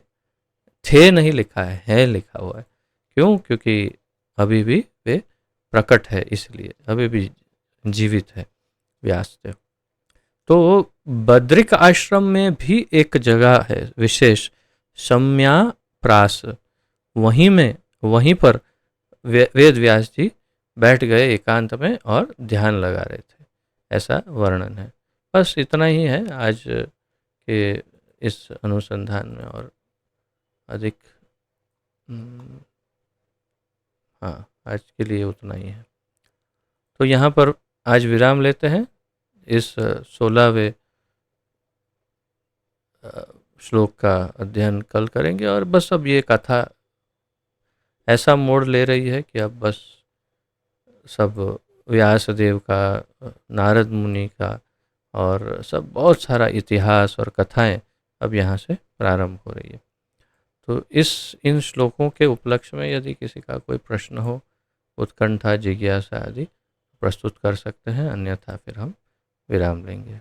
थे नहीं लिखा है लिखा हुआ है। क्यों? क्योंकि अभी भी वे प्रकट है, इसलिए अभी भी जीवित है व्यासदेव। तो बद्रिक आश्रम में भी एक जगह है विशेष, शम्याप्रास, वहीं पर वेद व्यास जी बैठ गए एकांत में और ध्यान लगा रहे थे, ऐसा वर्णन है। बस इतना ही है आज के इस अनुसंधान में, और अधिक हाँ, आज के लिए उतना ही है। तो यहाँ पर आज विराम लेते हैं, इस 16वें श्लोक का अध्ययन कल करेंगे। और बस अब ये कथा ऐसा मोड़ ले रही है कि अब बस सब व्यासदेव का, नारद मुनि का और सब बहुत सारा इतिहास और कथाएं अब यहाँ से प्रारंभ हो रही है। तो इन श्लोकों के उपलक्ष्य में यदि किसी का कोई प्रश्न हो, उत्कंठा, जिज्ञासा आदि प्रस्तुत कर सकते हैं, अन्यथा फिर हम विराम लेंगे।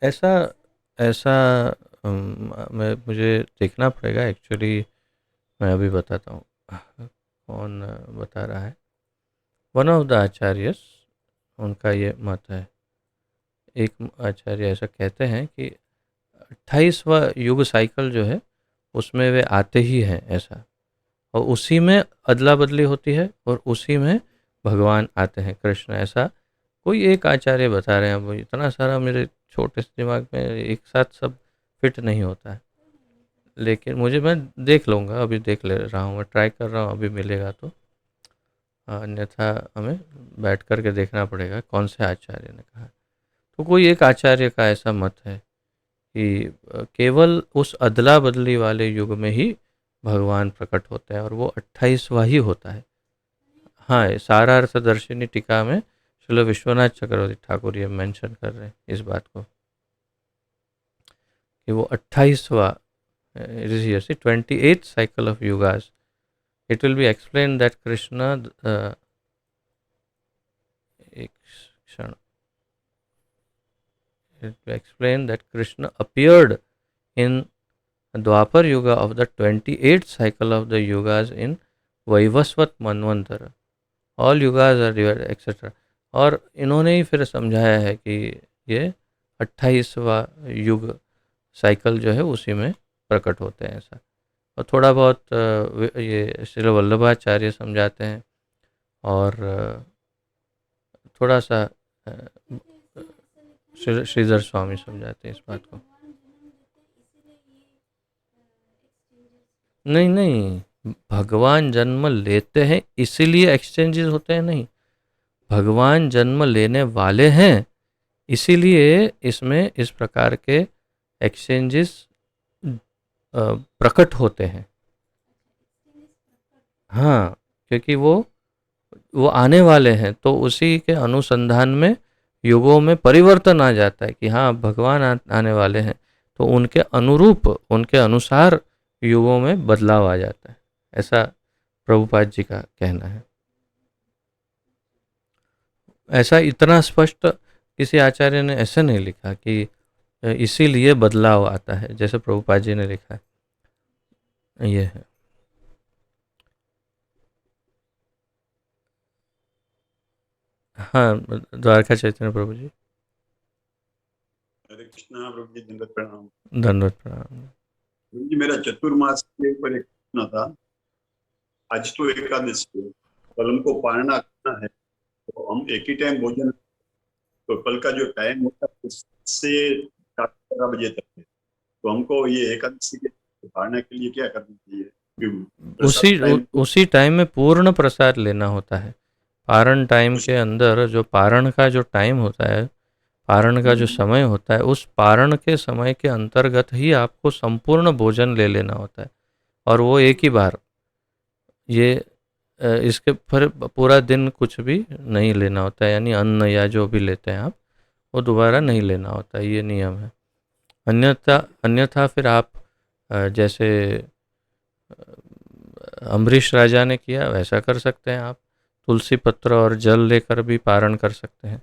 ऐसा ऐसा मुझे देखना पड़ेगा एक्चुअली, मैं अभी बताता हूँ कौन बता रहा है। वन ऑफ द आचार्यस, उनका ये मत है। एक आचार्य ऐसा कहते हैं कि 28वां युग साइकिल जो है उसमें वे आते ही हैं ऐसा, और उसी में अदला बदली होती है और उसी में भगवान आते हैं, कृष्ण, ऐसा कोई एक आचार्य बता रहे हैं। अब इतना सारा मेरे छोटे से दिमाग में एक साथ सब फिट नहीं होता है, लेकिन मैं देख लूँगा, अभी देख ले रहा हूँ, मैं ट्राई कर रहा हूँ, अभी मिलेगा तो। अन्यथा हमें बैठ कर के देखना पड़ेगा कौन से आचार्य ने कहा। तो कोई एक आचार्य का ऐसा मत है कि केवल उस अदला बदली वाले युग में ही भगवान प्रकट होते हैं, और वो 28वां ही होता है। हाँ, सारार्थदर्शिनी टीका में श्रील विश्वनाथ चक्रवर्ती ठाकुर ये मेंशन कर रहे हैं इस बात को कि वो 28वां, it is here, see, 28th cycle of yugas. It will be explained that Krishna, एक क्षण, it will explain that Krishna appeared in Dwapar Yuga of the 28th cycle of the yugas in Vaivasvat Manvantara. All yugas are divided, etc. और इन्होंने ही फिर समझाया है कि ये 28वां युग साइकिल जो है उसी में प्रकट होते हैं ऐसा। और थोड़ा बहुत ये श्रील वल्लभाचार्य समझाते हैं, और थोड़ा सा श्रीधर स्वामी समझाते हैं इस बात को। नहीं नहीं, भगवान जन्म लेते हैं इसीलिए एक्सचेंजेस होते हैं, नहीं, भगवान जन्म लेने वाले हैं इसीलिए इसमें इस प्रकार के एक्सचेंजेस प्रकट होते हैं। हाँ, क्योंकि वो आने वाले हैं, तो उसी के अनुसंधान में युगों में परिवर्तन आ जाता है कि हाँ भगवान आने वाले हैं, तो उनके अनुरूप, उनके अनुसार युगों में बदलाव आ जाता है, ऐसा प्रभुपाद जी का कहना है। ऐसा इतना स्पष्ट किसी आचार्य ने ऐसे नहीं लिखा कि इसीलिए बदलाव आता है, जैसे प्रभुपाद जी ने लिखा है। ये है। हाँ, द्वारका चैतन्य प्रभु जी। हरे कृष्णा प्रभु जी, दंडवत प्रणाम। दंडवत प्रणाम प्रभु जी, मेरा चतुर्मास के ऊपर एक प्रश्न था। आज तो एकादशी है, कल हमको पारना करना है, तो हम एक ही टाइम भोजन, तो कल का जो टाइम होता है उससे 11 बजे तक है, तो हमको ये एकादशी के पारना के लिए क्या करना चाहिए? उसी टाइम में पूर्ण प्रसाद लेना होता है। पारण टाइम के अंदर जो पारण का जो टाइम होता है, पारण का जो समय होता है, उस पारण के समय के अंतर्गत ही आपको संपूर्ण भोजन ले लेना होता है, और वो एक ही बार। ये इसके फिर पूरा दिन कुछ भी नहीं लेना होता है, यानी अन्न या जो भी लेते हैं आप, वो दोबारा नहीं लेना होता है, ये नियम है। अन्यथा फिर आप जैसे अम्बरीश राजा ने किया वैसा कर सकते हैं आप, तुलसी पत्र और जल लेकर भी पारण कर सकते हैं।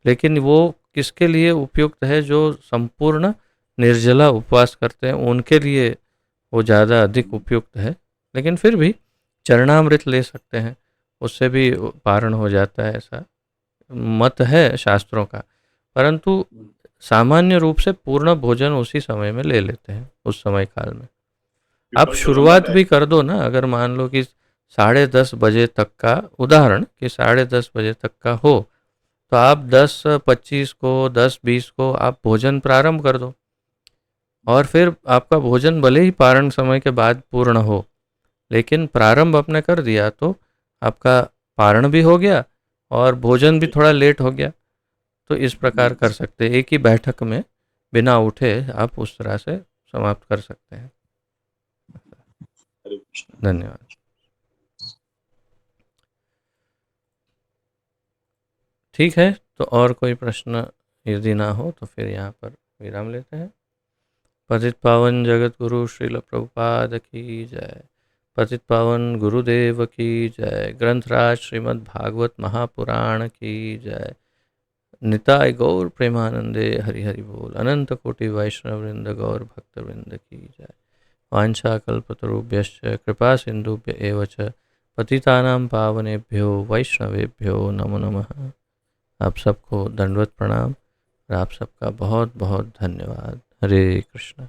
लेकिन वो किसके लिए उपयुक्त है? जो संपूर्ण निर्जला उपवास करते हैं उनके लिए वो ज़्यादा अधिक उपयुक्त है। लेकिन फिर भी चरणामृत ले सकते हैं, उससे भी पारण हो जाता है, ऐसा मत है शास्त्रों का। परंतु सामान्य रूप से पूर्ण भोजन उसी समय में ले लेते हैं, उस समय काल में। आप शुरुआत भी कर दो ना, अगर मान लो कि 10:30 बजे तक का, उदाहरण कि 10:30 बजे तक का हो, तो आप 10:25 को, 10:20 को आप भोजन प्रारंभ कर दो, और फिर आपका भोजन भले ही पारण समय के बाद पूर्ण हो, लेकिन प्रारंभ आपने कर दिया तो आपका पारण भी हो गया और भोजन भी थोड़ा लेट हो गया। तो इस प्रकार कर सकते हैं, एक ही बैठक में बिना उठे आप उस तरह से समाप्त कर सकते हैं। धन्यवाद। ठीक है, तो और कोई प्रश्न यदि ना हो तो फिर यहाँ पर विराम लेते हैं। पतित पावन जगत गुरु श्रील प्रभुपाद की जय। पतित पावन गुरुदेव की जय। ग्रंथराज श्रीमद् भागवत महापुराण की जय। निताय गौर प्रेमानंदे हरि हरि बोल। अनंत कोटि वैष्णव वृंद गौर भक्त वृंद की जय। वांछा कल्पतरुभ्यश्च कृपा सिंधुभ्य एव च पतितानां पावनेभ्यो वैष्णवेभ्यो नमो नमः। आप सबको दंडवत प्रणाम और आप सबका बहुत बहुत धन्यवाद। हरे कृष्ण।